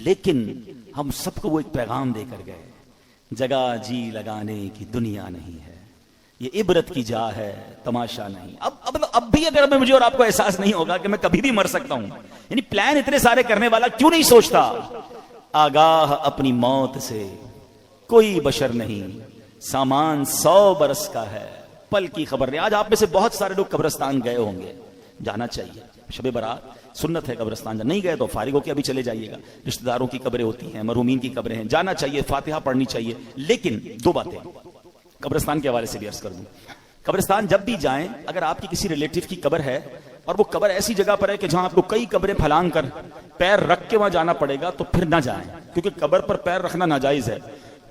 لیکن ہم سب کو وہ ایک پیغام دے کر گئے، جگہ جی لگانے کی دنیا نہیں ہے، یہ عبرت کی جا ہے تماشا نہیں. اب بھی اگر مجھے اور آپ کو احساس نہیں ہوگا کہ میں کبھی بھی مر سکتا ہوں، یعنی پلان اتنے سارے کرنے والا کیوں نہیں سوچتا آگاہ اپنی موت سے کوئی بشر نہیں، سامان 100 برس کا ہے، پل کی خبر نہیں. آج آپ میں سے بہت سارے لوگ قبرستان گئے ہوں گے، جانا چاہیے. شب برات سنت ہے قبرستان جانا. نہیں گئے تو فارغ ہو کے ابھی چلے جائیے گا. رشتہ داروں کی قبریں ہوتی ہیں, مرحومین کی قبریں ہیں, جانا چاہیے, فاتحہ پڑھنی چاہیے. لیکن دو باتیں قبرستان کے حوالے سے بھی عرض کر دوں. قبرستان جب بھی جائیں, اگر آپ کی کسی ریلیٹو کی قبر ہے اور وہ قبر ایسی جگہ پر ہے کہ جہاں آپ کو کئی قبریں پھلانگ کر پیر رکھ کے وہاں جانا پڑے گا, تو پھر نہ جائیں, کیونکہ قبر پر پیر رکھنا ناجائز ہے.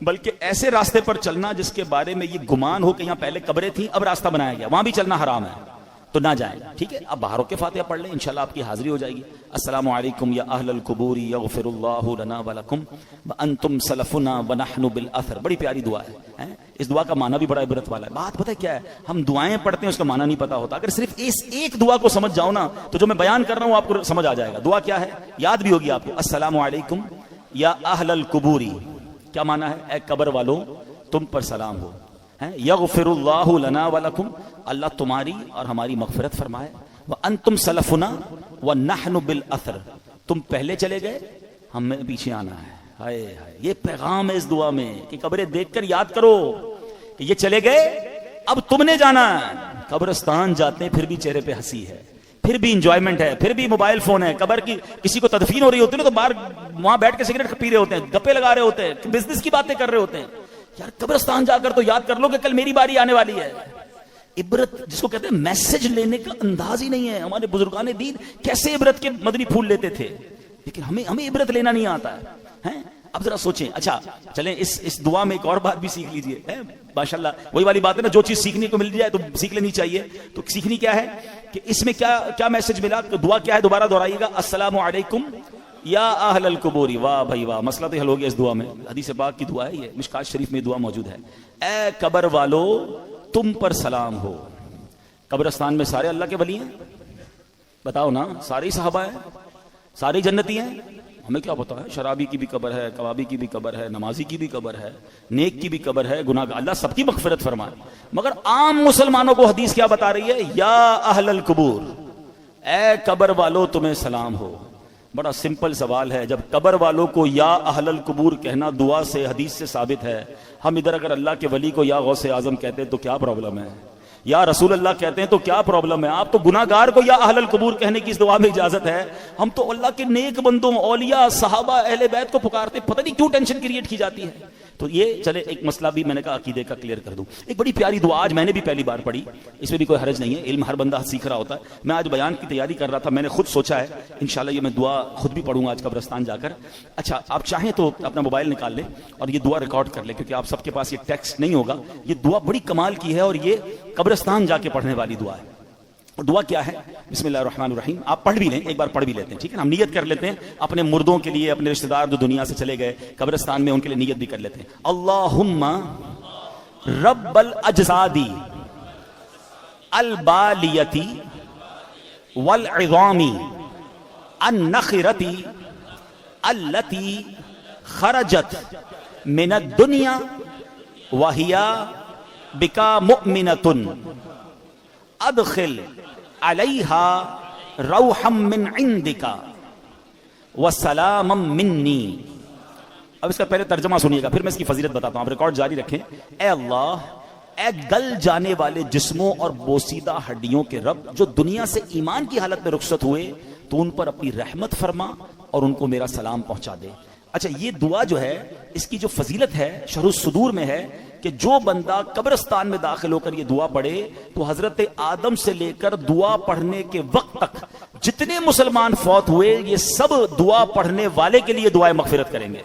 بلکہ ایسے راستے پر چلنا جس کے بارے میں یہ گمان ہو کہ یہاں پہلے قبریں تھیں اب راستہ بنایا گیا, وہاں بھی چلنا حرام ہے, تو نہ جائیں. ٹھیک ہے, اب باہر ہو کے فاتحہ پڑھ لیں, انشاءاللہ آپ کی حاضری ہو جائے گی. السلام علیکم یا اہل القبور یغفر اللہ لنا ولکم وانتم سلفنا ونحن بالاثر. بڑی پیاری دعا ہے. اس دعا کا معنی بھی بڑا عبرت والا ہے. بات پتہ کیا ہے, ہم دعائیں پڑھتے ہیں اس کا معنی نہیں پتا ہوتا. اگر صرف اس ایک دعا کو سمجھ جاؤ نا, تو جو میں بیان کر رہا ہوں آپ کو سمجھ آ جائے گا. دعا کیا ہے, یاد بھی ہوگی آپ کو. السلام علیکم یا اہل القبور, کیا معنی ہے, اے قبر والوں تم پر سلام ہو. یغفر اللہ لنا ولکم, اللہ تمہاری اور ہماری مغفرت فرمائے. وانتم سلفنا ونحن بالاثر, تم پہلے چلے گئے, ہمیں پیچھے آنا ہے. ہائے ہائے, یہ پیغام ہے اس دعا میں کہ قبریں دیکھ کر یاد کرو کہ یہ چلے گئے, اب تم نے جانا ہے. قبرستان جاتے ہیں پھر بھی چہرے پہ ہنسی ہے, پھر بھی انجوائمنٹ ہے, پھر بھی موبائل فون ہے. قبر کی کسی کو تدفین ہو رہی ہوتی ہے نا, تو باہر وہاں بیٹھ کے سگریٹ پی رہے ہوتے ہیں, گپے لگا رہے ہوتے ہیں, بزنس کی باتیں کر رہے ہوتے ہیں. یار قبرستان جا کر تو یاد کر لو کہ کل میری باری آنے والی ہے. عبرت جس کو کہتے ہیں, میسج لینے کا انداز ہی نہیں ہے. ہمارے بزرگان دین کیسے عبرت کے مدنی پھول لیتے تھے, لیکن ہمیں عبرت لینا نہیں آتا ہے. اب ذرا سوچیں. اچھا چلیں اس دعا میں ایک اور بات بھی سیکھ لیجئے. ماشاءاللہ وہی والی بات ہے نا, جو چیز سیکھنے کو مل جائے تو سیکھ لینی چاہیے. تو سیکھنی کیا ہے کہ اس میں کیا میسج ملا. دعا کیا ہے, دوبارہ دہرائیے گا. السلام علیکم یا اہل القبور. واہ بھائی واہ, مسئلہ تو حل ہو گیا اس دعا میں. حدیث پاک کی دعا ہے یہ, مشکات شریف میں دعا موجود ہے. اے قبر والو تم پر سلام ہو. قبرستان میں سارے اللہ کے ولی ہیں, بتاؤ نا, سارے صحابہ ہیں, سارے جنتی ہیں. ہمیں کیا پتا ہے, شرابی کی بھی قبر ہے, کبابی کی بھی قبر ہے, نمازی کی بھی قبر ہے, نیک کی بھی قبر ہے, گناہ اللہ سب کی مغفرت فرمائے. مگر عام مسلمانوں کو حدیث کیا بتا رہی ہے, یا اہل القبور, اے قبر والو تمہیں سلام ہو. بڑا سمپل سوال ہے, جب قبر والوں کو یا اہل القبور کہنا دعا سے حدیث سے ثابت ہے, ہم ادھر اگر اللہ کے ولی کو یا غوث اعظم کہتے ہیں تو کیا پرابلم ہے, یا رسول اللہ کہتے ہیں تو کیا پرابلم ہے. آپ تو گناہ گار کو یا اہل القبور کہنے کی اس دعا میں اجازت ہے, ہم تو اللہ کے نیک بندوں, اولیاء, صحابہ, اہل بیت کو پکارتے, پتہ نہیں کیوں ٹینشن کریٹ کی جاتی ہے. تو یہ چلے ایک مسئلہ بھی میں نے کہا عقیدے کا کلیئر کر دوں. ایک بڑی پیاری دعا آج میں نے بھی پہلی بار پڑھی, اس میں بھی کوئی حرج نہیں ہے, علم ہر بندہ سیکھ رہا ہوتا ہے. میں آج بیان کی تیاری کر رہا تھا, میں نے خود سوچا ہے انشاءاللہ یہ میں دعا خود بھی پڑھوں گا آج قبرستان جا کر. اچھا آپ چاہیں تو اپنا موبائل نکال لیں اور یہ دعا ریکارڈ کر لیں, کیونکہ آپ سب کے پاس یہ ٹیکسٹ نہیں ہوگا. یہ دعا بڑی کمال کی ہے اور یہ قبرستان جا کے پڑھنے والی دعا ہے. اور دعا کیا ہے, بسم اللہ الرحمن الرحیم. آپ پڑھ بھی لیں, ایک بار پڑھ بھی لیتے ہیں, ٹھیک ہے. ہم نیت کر لیتے ہیں اپنے مردوں کے لیے, اپنے رشتہ دار جو دنیا سے چلے گئے قبرستان میں, ان کے لیے نیت بھی کر لیتے ہیں. اللہم رب الاجسادی البالیتی والعظامی النخرتی التی خرجت من الدنیا وہیا بکا مؤمنۃ ادخل علیہا روحا من عندک وسلاما منی. اب اس کا پہلے ترجمہ سنیے گا, پھر میں اس کی فضیلت بتاتا ہوں, آپ ریکارڈ جاری رکھیں. اے اللہ, اے گل جانے والے جسموں اور بوسیدہ ہڈیوں کے رب, جو دنیا سے ایمان کی حالت میں رخصت ہوئے, تو ان پر اپنی رحمت فرما اور ان کو میرا سلام پہنچا دے. اچھا یہ دعا جو ہے, اس کی جو فضیلت ہے شرح الصدور میں ہے کہ جو بندہ قبرستان میں داخل ہو کر یہ دعا پڑھے تو حضرت آدم سے لے کر دعا پڑھنے کے وقت تک جتنے مسلمان فوت ہوئے, یہ سب دعا پڑھنے والے کے لیے دعائیں مغفرت کریں گے.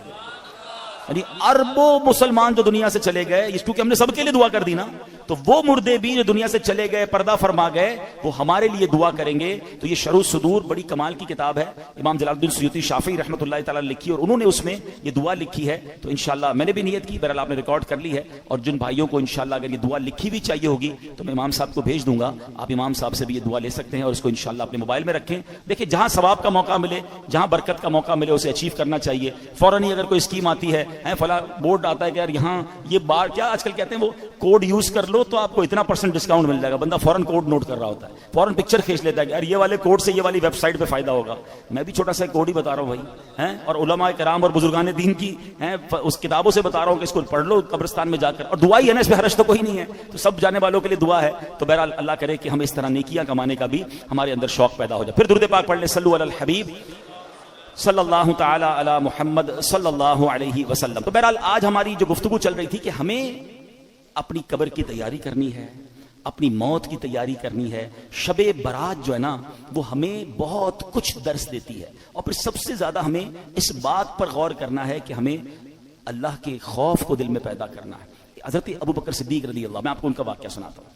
یعنی اربوں مسلمان جو دنیا سے چلے گئے, اس کیونکہ ہم نے سب کے لیے دعا کر دی نا, تو وہ مردے بھی جو دنیا سے چلے گئے, پردہ فرما گئے, وہ ہمارے لیے دعا کریں گے. تو یہ شرح الصدور بڑی کمال کی کتاب ہے, امام جلال الدین سیوطی شافعی رحمۃ اللہ تعالی لکھی, اور انہوں نے اس میں یہ دعا لکھی ہے. تو انشاءاللہ میں نے بھی نیت کی, بہرحال آپ نے ریکارڈ کر لی ہے, اور جن بھائیوں کو انشاءاللہ اگر یہ دعا لکھی بھی چاہیے ہوگی تو میں امام صاحب کو بھیج دوں گا, آپ امام صاحب سے بھی یہ دعا لے سکتے ہیں اور اس کو انشاءاللہ اپنے موبائل میں رکھیں. دیکھیں جہاں ثواب کا موقع ملے, جہاں برکت کا موقع ملے, اسے اچیو کرنا چاہیے. فوراً ہی اگر کوئی اسکیم آتی ہے فلاں بورڈ آتا ہے کہ یار یہاں یہ بار کیا آج کل کہتے ہیں وہ کوڈ یوز کر لو تو آپ کو اتنا % ڈسکاؤنٹ مل جائے گا. بندہ فوراً کوڈ نوٹ کر رہا ہوتا ہے, فوراً پکچر کھینچ لیتا ہے کہ یار یہ والے کوڈ سے یہ والی ویب سائٹ پہ فائدہ ہوگا. میں بھی چھوٹا سا کوڈ ہی بتا رہا ہوں بھائی, اور علماء کرام اور بزرگان دین کی اس کتابوں سے بتا رہا ہوں کہ اس کو پڑھ لو قبرستان میں جا کر, اور دعا ہی ہے نا, اس پہ حرج تو کوئی نہیں ہے, تو سب جانے والوں کے لیے دعا ہے. تو بہرحال اللہ کرے کہ ہم اس طرح نیکیاں کمانے کا بھی ہمارے اندر شوق پیدا ہو جائے. پھر درود پاک پڑھ لیں, صلو علی الحبیب صلی اللہ تعالی علی محمد صلی اللہ علیہ وسلم. تو بہرحال آج ہماری جو گفتگو چل رہی تھی کہ ہمیں اپنی قبر کی تیاری کرنی ہے, اپنی موت کی تیاری کرنی ہے. شب برات جو ہے نا وہ ہمیں بہت کچھ درس دیتی ہے, اور پھر سب سے زیادہ ہمیں اس بات پر غور کرنا ہے کہ ہمیں اللہ کے خوف کو دل میں پیدا کرنا ہے. حضرت ابو بکر صدیق رضی اللہ, میں آپ کو ان کا واقعہ سناتا ہوں.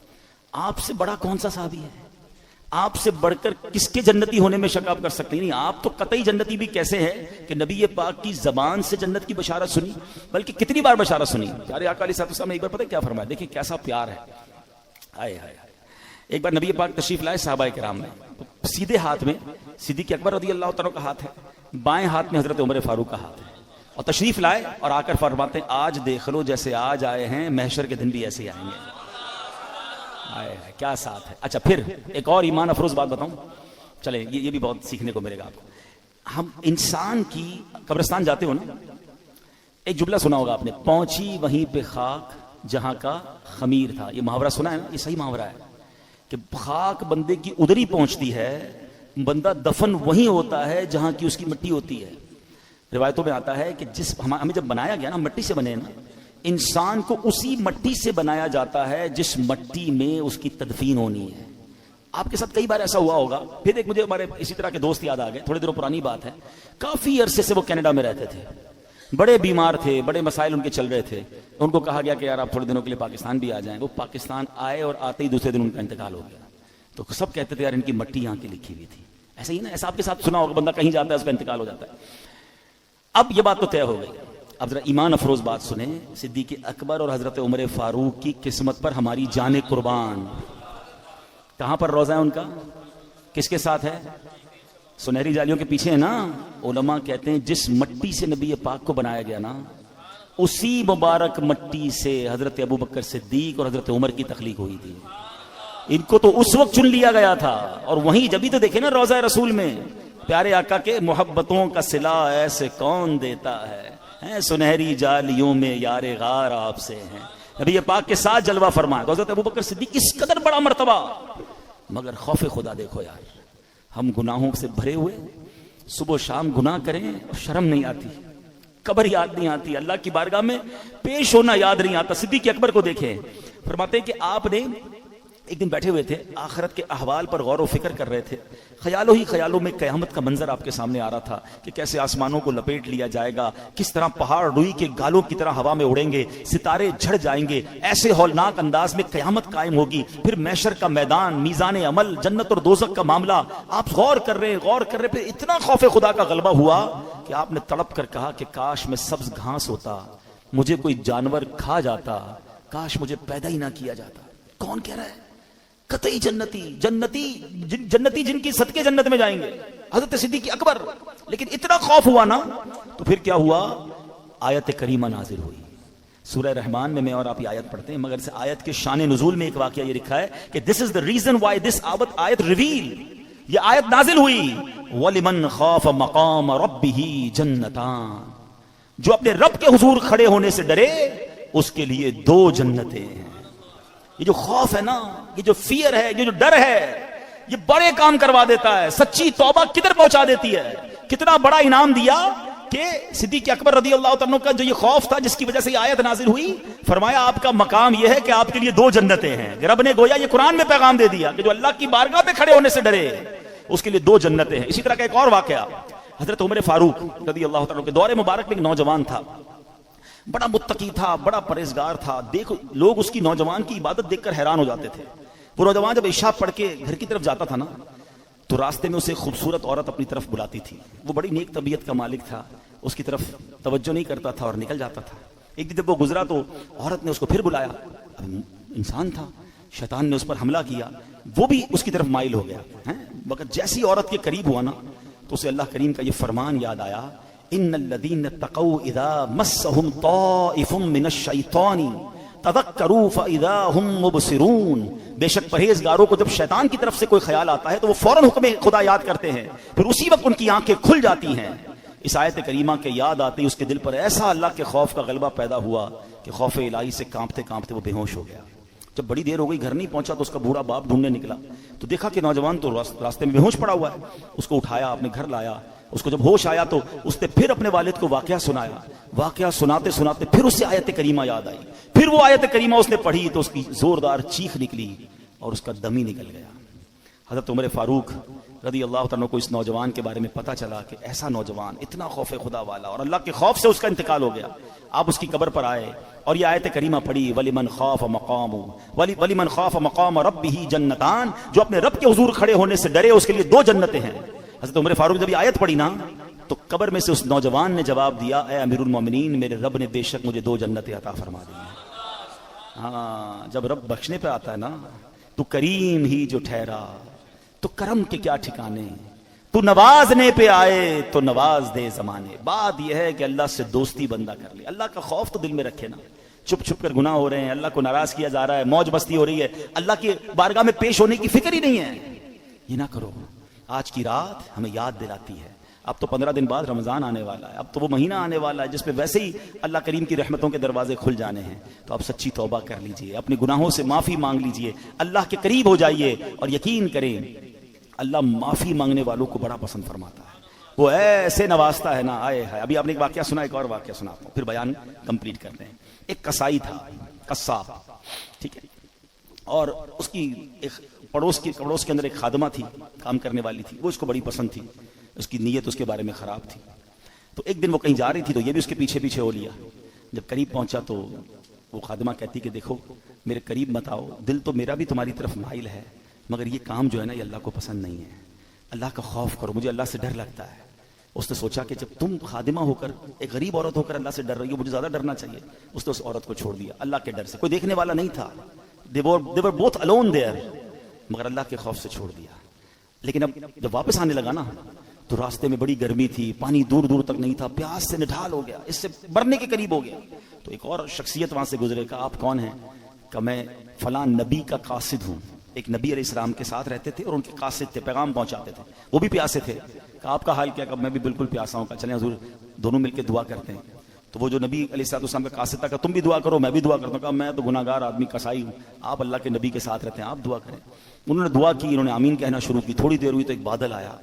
آپ سے بڑا کون سا صحابی ہے, آپ سے بڑھ کر کس کے جنتی ہونے میں شک آپ کر سکتے نہیں. آپ تو قطعی جنتی بھی کیسے ہے کہ نبی پاک کی زبان سے جنت کی بشارت سنی, بلکہ کتنی بار بشارت سنی. پیارے آقا علیہ الصلوۃ والسلام نے ایک بار پتہ کیا فرمایا, دیکھیں کیسا پیار ہے. ہائے ہائے, ایک بار نبی پاک تشریف لائے صحابہ کرام میں, سیدھے ہاتھ میں صدیق اکبر رضی اللہ تعالیٰ کا ہاتھ ہے, بائیں ہاتھ میں حضرت عمر فاروق کا ہاتھ ہے, اور تشریف لائے اور آ کر فرماتے ہیں آج دیکھ لو جیسے آج آئے ہیں محشر کے دن بھی ایسے ہی آئیں گے. کیا ساتھ ہے. اچھا پھر ایک اور ایمان افروز بات بتاؤں, چلیں یہ بھی بہت سیکھنے کو ملے گا آپ کو. ہم انسان کی قبرستان جاتے ہو نا, ایک جملہ سنا ہوگا آپ نے, پہنچی وہیں پہ خاک جہاں کا خمیر تھا. یہ محاورہ سنا ہے نا, یہ صحیح محاورہ ہے کہ خاک بندے کی ادھر ہی پہنچتی ہے, بندہ دفن وہیں ہوتا ہے جہاں کی اس کی مٹی ہوتی ہے. روایتوں میں آتا ہے کہ جس ہمیں جب بنایا گیا نا, مٹی سے بنے نا, انسان کو اسی مٹی سے بنایا جاتا ہے جس مٹی میں اس کی تدفین ہونی ہے. آپ کے ساتھ کئی بار ایسا ہوا ہوگا. پھر ایک مجھے ہمارے اسی طرح کے دوست یاد آ گئے, تھوڑے دنوں پرانی بات ہے, کافی عرصے سے وہ کینیڈا میں رہتے تھے, بڑے بیمار تھے, بڑے مسائل ان کے چل رہے تھے. ان کو کہا گیا کہ یار آپ تھوڑے دنوں کے لیے پاکستان بھی آ جائیں. وہ پاکستان آئے اور آتے ہی دوسرے دن ان کا انتقال ہو گیا. تو سب کہتے تھے یار ان کی مٹی یہاں کی لکھی ہوئی تھی. ایسا ہی نا, ایسا آپ کے ساتھ سنا ہوگا, بندہ کہیں جاتا ہے اس کا انتقال ہو جاتا ہے. اب یہ بات تو طے ہو گئی. اب ذرا ایمان افروز بات سنیں, صدیق اکبر اور حضرت عمر فاروق کی قسمت پر ہماری جان قربان. کہاں پر روزہ ہے ان کا, کس کے ساتھ ہے, سنہری جالیوں کے پیچھے ہے نا. علماء کہتے ہیں جس مٹی سے نبی پاک کو بنایا گیا نا, اسی مبارک مٹی سے حضرت ابو بکر صدیق اور حضرت عمر کی تخلیق ہوئی تھی. ان کو تو اس وقت چن لیا گیا تھا, اور وہیں جبھی تو دیکھیں نا روضہ رسول میں پیارے آقا کے محبتوں کا صلہ ایسے کون دیتا ہے, سنہری جالیوں میں یار غار آپ سے ہیں. نبی پاک کے ساتھ جلوہ فرمایا. حضرت ابو بکر صدیق کس قدر بڑا مرتبہ, مگر خوف خدا دیکھو یار, ہم گناہوں سے بھرے ہوئے, صبح و شام گناہ کریں اور شرم نہیں آتی, قبر یاد نہیں آتی, اللہ کی بارگاہ میں پیش ہونا یاد نہیں آتا. صدیق اکبر کو دیکھیں, فرماتے ہیں کہ آپ نے ایک دن بیٹھے ہوئے تھے, آخرت کے احوال پر غور و فکر کر رہے تھے. خیالوں ہی خیالوں میں قیامت کا منظر آپ کے سامنے آ رہا تھا کہ کیسے آسمانوں کو لپیٹ لیا جائے گا, کس طرح پہاڑ روئی کے گالوں کی طرح ہوا میں اڑیں گے, ستارے جھڑ جائیں گے, ایسے ہولناک انداز میں قیامت قائم ہوگی. پھر محشر کا میدان, میزان عمل, جنت اور دوزخ کا معاملہ. آپ غور کر رہے پھر اتنا خوف خدا کا غلبہ ہوا کہ آپ نے تڑپ کر کہا کہ کاش میں سبز گھاس ہوتا, مجھے کوئی جانور کھا جاتا, کاش مجھے پیدا ہی نہ کیا جاتا. کون کہہ رہا ہے؟ قطعی جنتی جن کی صدقے جنت میں جائیں گے, حضرت صدیق اکبر. لیکن اتنا خوف ہوا نا, تو پھر کیا ہوا, آیت کریمہ نازل ہوئی. سورہ رحمان میں اور آپ یہ آیت پڑھتے ہیں, مگر اس آیت کے شان نزول میں ایک واقعہ یہ لکھا ہے کہ this is the reason why this آیت reveal, یہ آیت نازل ہوئی. وَلِمَنْ خَافَ مَقَامَ رَبِّهِ جَنَّتَانِ, جو اپنے رب کے حضور کھڑے ہونے سے ڈرے اس کے لیے 2 جنتیں ہیں. یہ جو خوف ہے نا, یہ جو فیئر ہے, یہ جو ڈر ہے, یہ بڑے کام کروا دیتا ہے. سچی توبہ کدھر پہنچا دیتی ہے. کتنا بڑا انعام دیا کہ صدیق اکبر رضی اللہ عنہ کا جو یہ خوف تھا جس کی وجہ سے یہ آیت نازل ہوئی, فرمایا آپ کا مقام یہ ہے کہ آپ کے لیے 2 جنتیں ہیں. رب نے گویا یہ قرآن میں پیغام دے دیا کہ جو اللہ کی بارگاہ پہ کھڑے ہونے سے ڈرے اس کے لیے 2 جنتیں ہیں. اسی طرح کا ایک اور واقعہ, حضرت عمر فاروق رضی اللہ عنہ کے دور مبارک میں ایک نوجوان تھا, بڑا متقی تھا, بڑا پرہیزگار تھا. دیکھو لوگ اس کی نوجوان کی عبادت دیکھ کر حیران ہو جاتے تھے. وہ نوجوان جب عشاء پڑھ کے گھر کی طرف جاتا تھا نا, تو راستے میں اسے خوبصورت عورت اپنی طرف بلاتی تھی. وہ بڑی نیک طبیعت کا مالک تھا, اس کی طرف توجہ نہیں کرتا تھا اور نکل جاتا تھا. ایک دن جب وہ گزرا تو عورت نے اس کو پھر بلایا. اب انسان تھا, شیطان نے اس پر حملہ کیا, وہ بھی اس کی طرف مائل ہو گیا. مگر جیسی عورت کے قریب ہوا نا تو اسے اللہ کریم کا یہ فرمان یاد آیا, ان الذین اتقوا اذا مسهم طائف من الشیطان تذکروا فاذا هم مبصرون. بے شک پرہیزگاروں کو جب شیطان کی طرف سے کوئی خیال آتا ہے تو وہ فوراً حکم خدا یاد کرتے ہیں، پھر اسی وقت ان کی آنکھیں کھل جاتی ہیں. اس آیت کریمہ کے یاد آتے ہی اس کے دل پر ایسا اللہ کے خوف کا غلبہ پیدا ہوا کہ خوف الہی سے کانپتے کانپتے وہ بے ہوش ہو گیا. جب بڑی دیر ہو گئی گھر نہیں پہنچا تو اس کا بوڑھا باپ ڈھونڈنے نکلا تو دیکھا کہ نوجوان تو راستے میں بے ہوش پڑا ہوا ہے. اس کو اٹھایا، اپنے گھر لایا. اس کو جب ہوش آیا تو اس نے پھر اپنے والد کو واقعہ سنایا. واقعہ سناتے سناتے پھر اس سے آیت کریمہ یاد آئی. پھر وہ آیت کریمہ اس نے پڑھی تو اس کی زوردار چیخ نکلی اور اس کا دم ہی نکل گیا. حضرت عمر فاروق رضی اللہ تعالیٰ کو اس نوجوان کے بارے میں پتہ چلا کہ ایسا نوجوان اتنا خوف خدا والا، اور اللہ کے خوف سے اس کا انتقال ہو گیا. آپ اس کی قبر پر آئے اور یہ آیت کریمہ پڑھی وَلِمَنْ خَافَ مَقَامَ رَبِّهِ جَنَّتَانِ. جو اپنے رب کے حضور کھڑے ہونے سے ڈرے اس کے لیے 2 جنتیں ہیں. حضرت عمر فاروق جب یہ آیت پڑھی نا تو قبر میں سے اس نوجوان نے جواب دیا اے امیر المومنین، میرے رب نے بے شک مجھے 2 جنتیں عطا فرما دی ہیں. ہاں، جب رب بخشنے پہ آتا ہے نا تو کریم ہی جو ٹھہرا تو کرم کے کیا ٹھکانے، تو نوازنے پہ آئے تو نواز دے زمانے. بات یہ ہے کہ اللہ سے دوستی بندہ کر لے، اللہ کا خوف تو دل میں رکھے نا. چھپ چھپ کر گناہ ہو رہے ہیں، اللہ کو ناراض کیا جا رہا ہے، موج مستی ہو رہی ہے، اللہ کی بارگاہ میں پیش ہونے کی فکر ہی نہیں ہے. یہ نہ کرو. آج کی رات ہمیں یاد دلاتی ہے اب تو 15 دن بعد رمضان آنے والا ہے. اب تو وہ مہینہ آنے والا ہے جس پہ ویسے ہی اللہ کریم کی رحمتوں کے دروازے کھل جانے ہیں. تو اب سچی توبہ کر لیجئے، اپنے گناہوں سے معافی مانگ لیجئے، اللہ کے قریب ہو جائیے. اور یقین کریں اللہ معافی مانگنے والوں کو بڑا پسند فرماتا ہے. وہ ایسے نوازتا ہے نا. آئے ہے. ابھی آپ نے ایک واقعہ سنا، ایک اور واقعہ سناتا ہوں پھر بیان کمپلیٹ کرتے ہیں. ایک کسائی تھا، قصاب، ٹھیک ہے، اور اس کی ایک پڑوس کے اندر ایک خادمہ تھی، کام کرنے والی تھی. وہ اس کو بڑی پسند تھی، اس کی نیت اس کے بارے میں خراب تھی. تو ایک دن وہ کہیں جا رہی تھی تو یہ بھی اس کے پیچھے پیچھے ہو لیا. جب قریب پہنچا تو وہ خادمہ کہتی کہ دیکھو میرے قریب مت آؤ، دل تو میرا بھی تمہاری طرف مائل ہے، مگر یہ کام جو ہے نا یہ اللہ کو پسند نہیں ہے. اللہ کا خوف کرو، مجھے اللہ سے ڈر لگتا ہے. اس نے سوچا کہ جب تم خادمہ ہو کر، ایک غریب عورت ہو کر اللہ سے ڈر رہی ہو، مجھے زیادہ ڈرنا چاہیے. اس نے اس عورت کو چھوڑ دیا اللہ کے ڈر سے. کوئی دیکھنے والا نہیں تھا. they were both alone there. مگر اللہ کے خوف سے چھوڑ دیا. لیکن اب جب واپس آنے لگا نا تو راستے میں بڑی گرمی تھی، پانی دور دور تک نہیں تھا، پیاس سے نڈھال ہو گیا، اس سے مرنے کے قریب ہو گیا. تو ایک اور شخصیت وہاں سے گزرے. کہا آپ کون ہیں؟ کہ میں فلاں نبی کا قاصد ہوں. ایک نبی علیہ السلام کے ساتھ رہتے تھے اور ان کے قاصد تھے، پیغام پہنچاتے تھے. وہ بھی پیاسے تھے. کہا آپ کا حال کیا؟ کہ میں بھی بالکل پیاسا ہوں. کہا چلیں حضور دونوں مل کے دعا کرتے ہیں. تو وہ جو نبی علیہ السلام کا قاصد تھا کہ تم بھی دعا کرو میں بھی دعا کرتا ہوں. کہا میں تو گناہ گار آدمی کسائی ہوں، آپ اللہ کے نبی کے ساتھ رہتے ہیں، آپ دعا کریں. انہوں نے دعا کی، انہوں نے آمین کہنا شروع کی. تھوڑی دیر ہوئی تو ایک بادل آیا،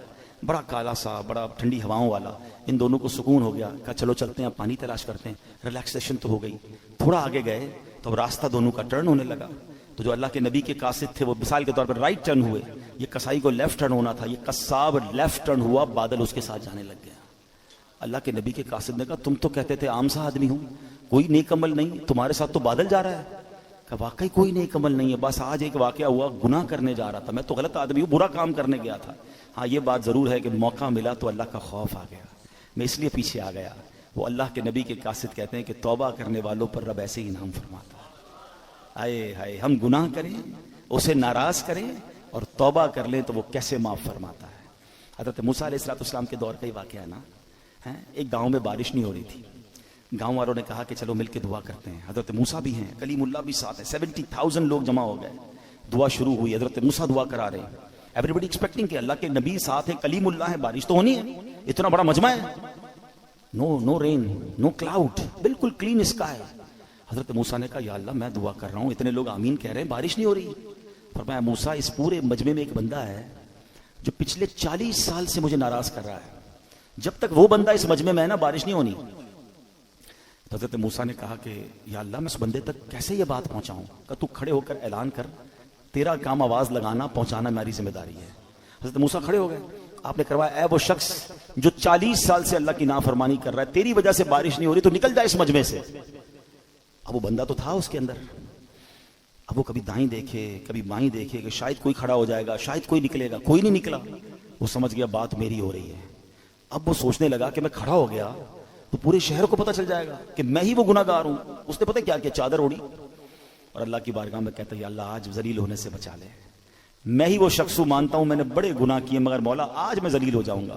بڑا کالا سا، بڑا ٹھنڈی ہواؤں والا. ان دونوں کو سکون ہو گیا. کہا چلو چلتے ہیں، پانی تلاش کرتے ہیں، ریلیکسیشن تو ہو گئی. تھوڑا آگے گئے تو راستہ دونوں کا ٹرن ہونے لگا. تو جو اللہ کے نبی کے قاصد تھے وہ مثال کے طور پر رائٹ ٹرن ہوئے، یہ کسائی کو لیفٹ ٹرن ہونا تھا. یہ قصاب لیفٹ ٹرن ہوا، بادل اس کے ساتھ جانے لگ گیا. اللہ کے نبی کے قاصد نے کہا تم تو کہتے تھے عام سا آدمی ہوں، کوئی نیک عمل نہیں، تمہارے ساتھ تو بادل جا رہا ہے. کہ واقعی کوئی نیک عمل نہیں ہے، بس آج ایک واقعہ ہوا، گناہ کرنے جا رہا تھا، میں تو غلط آدمی ہوں، برا کام کرنے گیا تھا. ہاں یہ بات ضرور ہے کہ موقع ملا تو اللہ کا خوف آ گیا، میں اس لیے پیچھے آ گیا. وہ اللہ کے نبی کے قاصد کہتے ہیں کہ توبہ کرنے والوں پر رب ایسے ہی انعام فرماتا ہے. آئے ہائے، ہم گناہ کریں، اسے ناراض کریں اور توبہ کر لیں تو وہ کیسے معاف فرماتا ہے. حضرت موسیٰ علیہ السلام کے دور کا ہی واقعہ ہے نا. ایک گاؤں میں بارش نہیں ہو رہی تھی. گاؤں والوں نے کہا کہ چلو مل کے دعا کرتے ہیں. حضرت موسیٰ بھی ہیں، کلیم اللہ بھی ساتھ ہے. 70,000 لوگ جمع ہو گئے. دعا شروع ہوئی. حضرت موسیٰ دعا کرا رہے ہیں. ایوریبڈی ایکسپیکٹنگ کہ اللہ کے نبی ساتھ ہیں، کلیم اللہ ہے، بارش تو ہونی ہے، اتنا بڑا مجمع ہے. نو رین، نو کلاؤڈ، بالکل کلین اسکائی. حضرت موسیٰ نے کہا یا اللہ میں دعا کر رہا ہوں، اتنے لوگ آمین کہہ رہے ہیں، بارش نہیں ہو رہی. فرمایا موسیٰ اس پورے مجمع میں ایک بندہ ہے جو پچھلے 40 سال سے مجھے ناراض کر رہا ہے، جب تک وہ بندہ اس مجمع میں ہے نا بارش نہیں ہونی. تو حضرت موسیٰ نے کہا کہ یا اللہ میں اس بندے تک کیسے یہ بات پہنچاؤں؟ کہ تو کھڑے ہو کر اعلان کر، تیرا کام آواز لگانا پہنچانا میری ذمہ داری ہے. حضرت موسیٰ کھڑے ہو گئے. آپ نے کروایا اے وہ شخص جو 40 سال سے اللہ کی نافرمانی کر رہا ہے، تیری وجہ سے بارش نہیں ہو رہی تو نکل جائے اس مجمع سے. اب وہ بندہ تو تھا اس کے اندر. اب وہ کبھی دائیں دیکھے کبھی بائیں دیکھے کہ شاید کوئی کھڑا ہو جائے گا، شاید کوئی نکلے گا، کوئی نہیں نکلا. وہ سمجھ گیا بات میری ہو رہی ہے. اب وہ سوچنے لگا کہ میں کھڑا ہو گیا تو پورے شہر کو پتہ چل جائے گا کہ میں ہی وہ گناہ گار ہوں. اس نے پتہ کیا کیا؟ چادر اوڑی اور اللہ کی بارگاہ میں کہتا ہے یا اللہ آج ذلیل ہونے سے بچا لے. میں ہی وہ شخص ہوں، مانتا ہوں میں نے بڑے گناہ کیے، مگر مولا آج میں ذلیل ہو جاؤں گا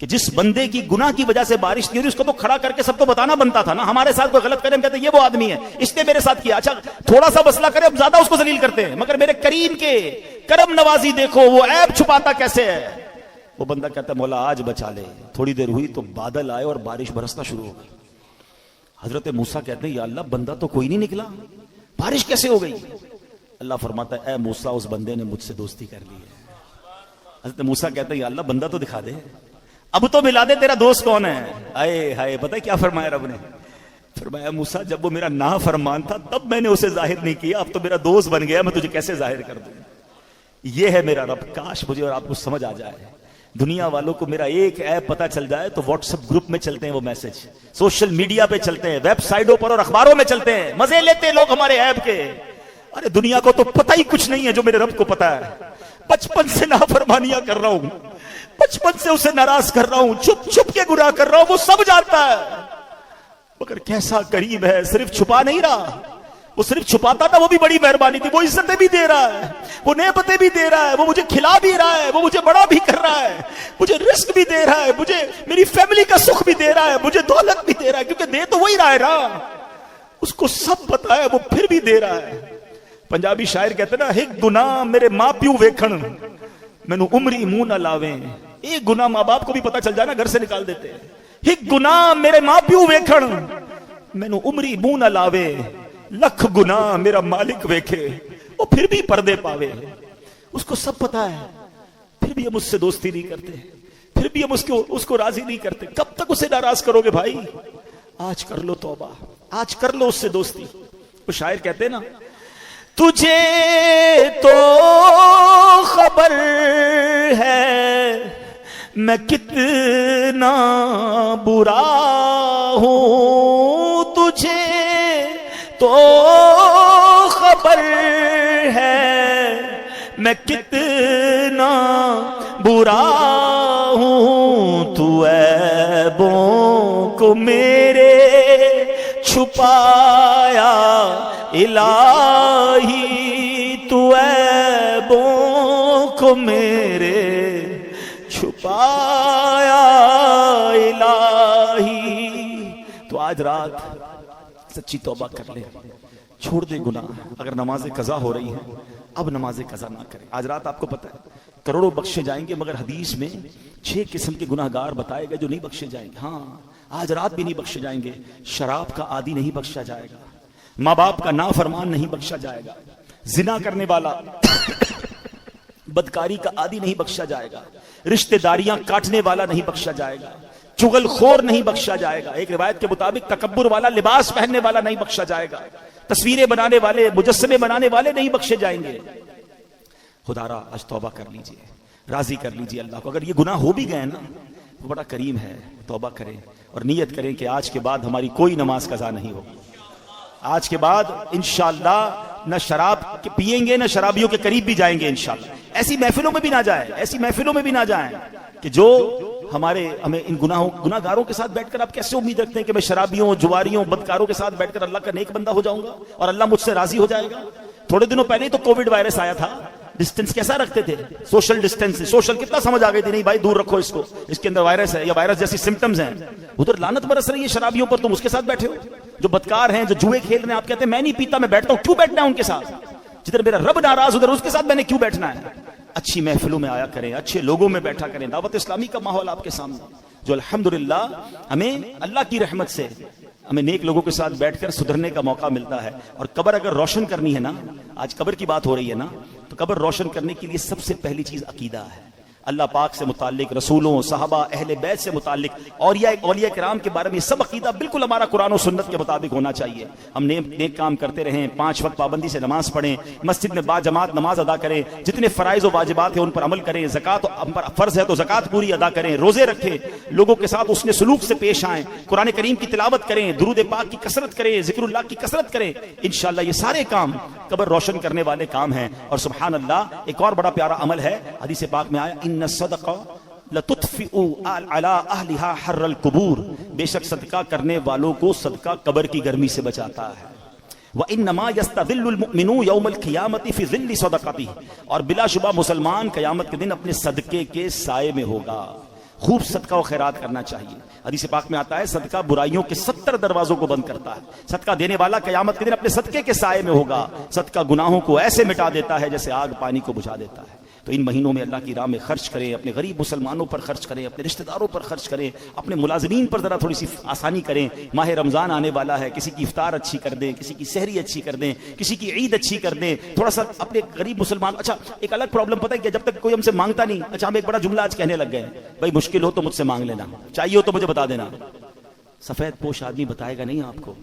کہ جس بندے کی گناہ کی وجہ سے بارش نہیں ہو رہی اس کو تو کھڑا کر کے سب کو بتانا بنتا تھا نا. ہمارے ساتھ کوئی غلط کرے ہم کہتے ہیں یہ وہ آدمی ہے اس نے میرے ساتھ کیا. اچھا تھوڑا سا مسئلہ کرے ہم زیادہ اس کو ذلیل کرتے ہیں, مگر میرے کریم کے کرم نوازی دیکھو وہ عیب چھپاتا کیسے ہے. وہ بندہ کہتا ہے مولا آج بچا لے. تھوڑی دیر ہوئی تو بادل آئے اور بارش برسنا شروع ہو گئی. حضرت موسیٰ کہتے ہیں یا اللہ بندہ تو کوئی نہیں نکلا, بارش کیسے ہو گئی؟ اللہ فرماتا ہے اے موسیٰ اس بندے نے مجھ سے دوستی کر لی ہے. حضرت موسیٰ کہتے ہیں یا اللہ بندہ تو دکھا دے, اب تو ملا دے تیرا دوست کون ہے. آئے ہائے پتہ کیا فرمایا رب نے؟ فرمایا موسیٰ جب وہ میرا نافرمان تھا تب میں نے اسے ظاہر نہیں کیا, اب تو میرا دوست بن گیا میں تجھے کیسے ظاہر کر دوں. یہ ہے میرا رب. کاش مجھے اور آپ کو سمجھ آ جائے. دنیا والوں کو میرا ایک ایپ پتہ چل جائے تو واٹس ایپ گروپ میں چلتے ہیں وہ میسج, سوشل میڈیا پہ چلتے ہیں, ویب سائٹوں پر اور اخباروں میں چلتے ہیں, مزے لیتے ہیں لوگ ہمارے ایپ کے. ارے دنیا کو تو پتہ ہی کچھ نہیں ہے جو میرے رب کو پتہ ہے. بچپن سے نافرمانیاں کر رہا ہوں, بچپن سے اسے ناراض کر رہا ہوں, چھپ چھپ کے گناہ کر رہا ہوں, وہ سب جانتا ہے. مگر کیسا کریم ہے, صرف چھپا نہیں رہا. وہ صرف چھپاتا تھا وہ بھی بڑی مہربانی تھی, وہ عزتیں بھی دے رہا ہے, وہ نعمتیں بھی دے رہا ہے, وہ مجھے کھلا بھی رہا ہے, وہ مجھے بڑا بھی کر رہا ہے, مجھے رزق بھی دے رہا ہے, مجھے میری فیملی کا سکھ بھی دے رہا ہے, مجھے دولت بھی دے رہا ہے, کیونکہ دے تو وہی رہا ہے نا. اس کو سب پتا ہے, وہ پھر بھی دے رہا ہے. پنجابی شاعر کہتے نا ایک گناہ میرے ماں پیو ویکھن مینوں عمری منہ نہ لاویں. ایک گناہ ماں باپ کو بھی پتا چل جائے نا گھر سے نکال دیتے. ایک گناہ میرے ماں پیو ویکھن مینوں عمری منہ نہ لاوے, لکھ گناہ میرا مالک ویکھے وہ پھر بھی پردے پاوے. اس کو سب پتا ہے, پھر بھی ہم اس سے دوستی نہیں کرتے, پھر بھی ہم اس کو راضی نہیں کرتے. کب تک اسے ناراض کرو گے بھائی؟ آج کر لو توبہ, آج کر لو اس سے دوستی. وہ شاعر کہتے ہیں نا تجھے تو خبر ہے میں کتنا برا ہوں, تجھے تو خبر ہے میں کتنا برا ہوں, تو عیبوں کو میرے چھپایا الہی, تو عیبوں کو میرے چھپایا الہی. تو آج رات سچی توبہ کر لے, چھوڑ دے گناہ. اگر نماز قضا ہو رہی ہیں اب نماز قضا نہ کرے. آج رات آپ کو پتہ ہے کروڑوں بخشے جائیں گے, مگر حدیث میں 6 قسم کے گناہگار بتائے گئے جو نہیں بخشے جائیں گے. ہاں آج رات بھی نہیں بخشے جائیں گے. شراب کا عادی نہیں بخشا جائے گا, ماں باپ کا نافرمان نہیں بخشا جائے گا, زنا کرنے والا بدکاری کا عادی نہیں بخشا جائے گا, رشتہ داریاں کاٹنے والا نہیں بخشا جائے گا, چغل خور نہیں بخشا جائے گا, ایک روایت کے مطابق تکبر والا لباس پہننے والا نہیں بخشا جائے گا, تصویریں بنانے والے مجسمے بنانے والے نہیں بخشے جائیں گے. خدا را آج توبہ کر لیجئے, راضی کر لیجئے اللہ کو. اگر یہ گناہ ہو بھی گئے نا وہ بڑا کریم ہے. توبہ کریں اور نیت کریں کہ آج کے بعد ہماری کوئی نماز قضا نہیں ہوگی. آج کے بعد انشاءاللہ نہ شراب پیئیں گے, نہ شرابیوں کے قریب بھی جائیں گے انشاءاللہ. ایسی محفلوں میں بھی نہ جائیں, ایسی محفلوں میں بھی نہ جائیں کہ جو ہمیں ان گناہگاروں کے ساتھ بیٹھ کر آپ کیسے امید رکھتے ہیں کہ میں شرابیوں, جواریوں, بدکاروں کے ساتھ بیٹھ کر اللہ کا نیک بندہ ہو جاؤں گا اور اللہ مجھ سے راضی ہو جائے گا. تھوڑے دنوں پہلے تو کووڈ وائرس آیا تھا, ڈسٹنس کیسا رکھتے تھے؟ Social distance. سوشل کتنا سمجھ آ گئی تھی, نہیں بھائی دور رکھو اس کو, اس کے اندر وائرس ہے یا وائرس جیسی سمٹمز ہیں. ادھر لعنت برس رہی ہے شرابیوں پر, تم اس کے ساتھ بیٹھے ہو. جو بدکار ہیں, جو جوئے کھیل رہے ہیں, آپ کہتے ہیں میں نہیں پیتا میں بیٹھتا ہوں. کیوں بیٹھنا ہے ان کے ساتھ؟ جدھر میرا رب ناراض ادھر اس کے ساتھ میں نے کیوں بیٹھنا ہے؟ اچھی محفلوں میں آیا کریں, اچھے لوگوں میں بیٹھا کریں. دعوت اسلامی کا ماحول آپ کے سامنے جو الحمدللہ ہمیں اللہ کی رحمت سے ہمیں نیک لوگوں کے ساتھ بیٹھ کر سدھرنے کا موقع ملتا ہے. اور قبر اگر روشن کرنی ہے نا, آج قبر کی بات ہو رہی ہے نا, تو قبر روشن کرنے کے لیے سب سے پہلی چیز عقیدہ ہے. اللہ پاک سے متعلق, رسولوں, صحابہ, اہل بیت سے متعلق, اولیاء کرام کے بارے میں سب عقیدہ بالکل ہمارا قرآن و سنت کے مطابق ہونا چاہیے. ہم نیک کام کرتے رہیں, 5 وقت پابندی سے نماز پڑھیں, مسجد میں با جماعت نماز ادا کریں, جتنے فرائض و واجبات ہیں ان پر عمل کریں, زکوٰۃ ہم پر فرض ہے تو زکوٰۃ پوری ادا کریں, روزے رکھیں, لوگوں کے ساتھ اس نے سلوک سے پیش آئیں, قرآن کریم کی تلاوت کریں, درود پاک کی کثرت کریں, ذکر اللہ کی کثرت کریں. انشاءاللہ یہ سارے کام قبر روشن کرنے والے کام ہیں. اور سبحان اللہ ایک اور بڑا پیارا عمل ہے, حدیث پاک میں آیا ان الصدقہ لتطفئ علی اہلھا حر القبور, بے شک صدقہ کرنے والوں کو صدقہ قبر کی گرمی سے بچاتا ہے. وَإِنَّمَا يَسْتَظِلُّ الْمُؤْمِنُ يَوْمَ الْقِيَامَةِ فِي ظِلِّ صَدَقَتِهِ، اور بلا شبہ مسلمان قیامت کے دن اپنے صدقے کے سائے میں ہوگا. خوب صدقہ و خیرات کرنا چاہیے. حدیث پاک میں آتا ہے صدقہ برائیوں کے 70 دروازوں کو بند کرتا ہے. صدقہ دینے والا قیامت کے دن اپنے صدقے کے سائے میں ہوگا. صدقہ گناہوں کو ایسے مٹا دیتا ہے جیسے آگ پانی کو بجھا دیتا ہے. تو ان مہینوں میں اللہ کی راہ میں خرچ کریں، اپنے غریب مسلمانوں پر خرچ کریں، اپنے رشتہ داروں پر خرچ کریں، اپنے ملازمین پر ذرا تھوڑی سی آسانی کریں. ماہ رمضان آنے والا ہے، کسی کی افطار اچھی کر دیں، کسی کی سحری اچھی کر دیں، کسی کی عید اچھی کر دیں. تھوڑا سا اپنے غریب مسلمان. اچھا ایک الگ پرابلم پتہ ہے کہ جب تک کوئی ہم سے مانگتا نہیں، اچھا ہم ایک بڑا جملہ آج کہنے لگ گئے، بھائی مشکل ہو تو مجھ سے مانگ لینا، چاہیے ہو تو مجھے بتا دینا. سفید پوش آدمی بتائے گا نہیں آپ کو.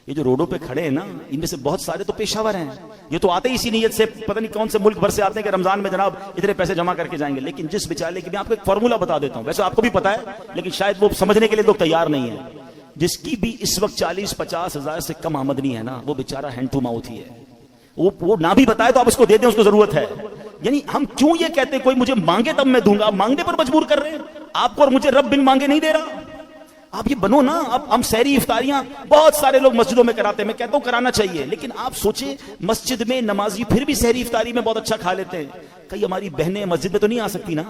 یہ جو روڈوں پہ کھڑے ہیں نا، ان میں سے بہت سارے تو پیشہ ور ہیں. یہ تو آتے ہی اسی نیت سے، پتہ نہیں کون سے ملک بھر سے آتے ہیں کہ رمضان میں جناب اتنے پیسے جمع کر کے جائیں گے. لیکن جس بیچارے کی میں آپ کو ایک فارمولا بتا دیتا ہوں، ویسے آپ کو بھی پتا ہے لیکن شاید وہ سمجھنے کے لیے لوگ تیار نہیں ہیں. جس کی بھی اس وقت 40-50 ہزار سے کم آمدنی ہے نا، وہ بیچارہ ہینڈ ٹو ماؤتھ ہی ہے. وہ نہ بھی بتائے تو آپ اس کو دے دیں، اس کو ضرورت ہے. یعنی ہم کیوں یہ کہتے ہیں کوئی مجھے مانگے تب میں دوں گا؟ مانگنے پر مجبور کر رہے ہیں آپ کو، اور مجھے رب بن مانگے نہیں دے رہا. آپ یہ بنو نا. اب ہم سحری افطاریاں بہت سارے لوگ مسجدوں میں کراتے ہیں، میں کہتا ہوں کرانا چاہیے، لیکن آپ سوچیں مسجد میں نمازی پھر بھی سحری افطاری میں بہت اچھا کھا لیتے ہیں. کئی ہماری بہنیں مسجد میں تو نہیں آ سکتی نا،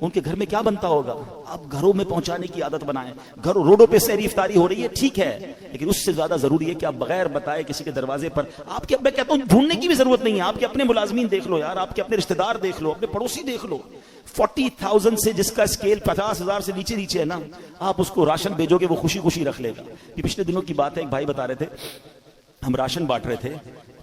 ان کے گھر میں کیا بنتا ہوگا؟ آپ گھروں میں پہنچانے کی عادت بنائیں. گھروں روڈوں پہ سحری افطاری ہو رہی ہے ٹھیک ہے، لیکن اس سے زیادہ ضروری ہے کہ آپ بغیر بتائے کسی کے دروازے پر آپ کے، میں کہتا ہوں ڈھونڈنے کی بھی ضرورت نہیں ہے. آپ کے اپنے ملازمین دیکھ لو یار، آپ کے اپنے رشتہ دار دیکھ لو، اپنے پڑوسی دیکھ لو. 40,000 سے جس کا اسکیل 50,000 سے نیچے ہے نا، آپ اس کو راشن بھیجو گے وہ خوشی خوشی رکھ لے گا. یہ پچھلے دنوں کی بات ہے، ایک بھائی بتا رہے تھے ہم راشن بانٹ رہے تھے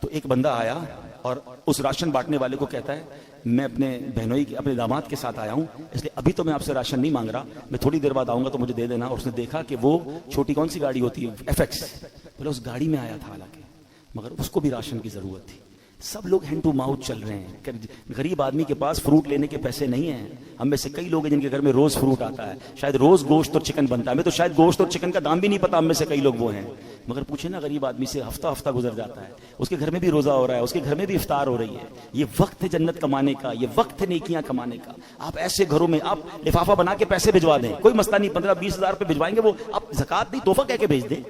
تو ایک بندہ آیا اور اس راشن بانٹنے والے کو کہتا ہے میں اپنے بہنوئی کے اپنے داماد کے ساتھ آیا ہوں، اس لیے ابھی تو میں آپ سے راشن نہیں مانگ رہا، میں تھوڑی دیر بعد آؤں گا تو مجھے دے دینا. اور اس نے دیکھا کہ وہ چھوٹی کون سی گاڑی ہوتی ہے FX، بولے اس گاڑی میں آیا تھا حالانکہ، مگر اس کو بھی راشن کی ضرورت تھی. سب لوگ ہینڈ ٹو ماؤتھ چل رہے ہیں. غریب آدمی کے پاس فروٹ لینے کے پیسے نہیں ہیں. ہم میں سے کئی لوگ ہیں جن کے گھر میں روز فروٹ آتا ہے، شاید روز گوشت اور چکن بنتا ہے. ہمیں تو شاید گوشت اور چکن کا دام بھی نہیں پتا، ہم میں سے کئی لوگ وہ ہیں. مگر پوچھیں نا غریب آدمی سے، ہفتہ گزر جاتا ہے، اس کے گھر میں بھی روزہ ہو رہا ہے، اس کے گھر میں بھی افطار ہو رہی ہے. یہ وقت ہے جنت کمانے کا، یہ وقت ہے نیکیاں کمانے کا. آپ ایسے گھروں میں آپ لفافہ بنا کے پیسے بھجوا دیں، کوئی مسئلہ نہیں. 15-20 ہزار روپے بھجوائیں گے، وہ آپ زکات نہیں تحفہ کہہ کے بھیج دیں،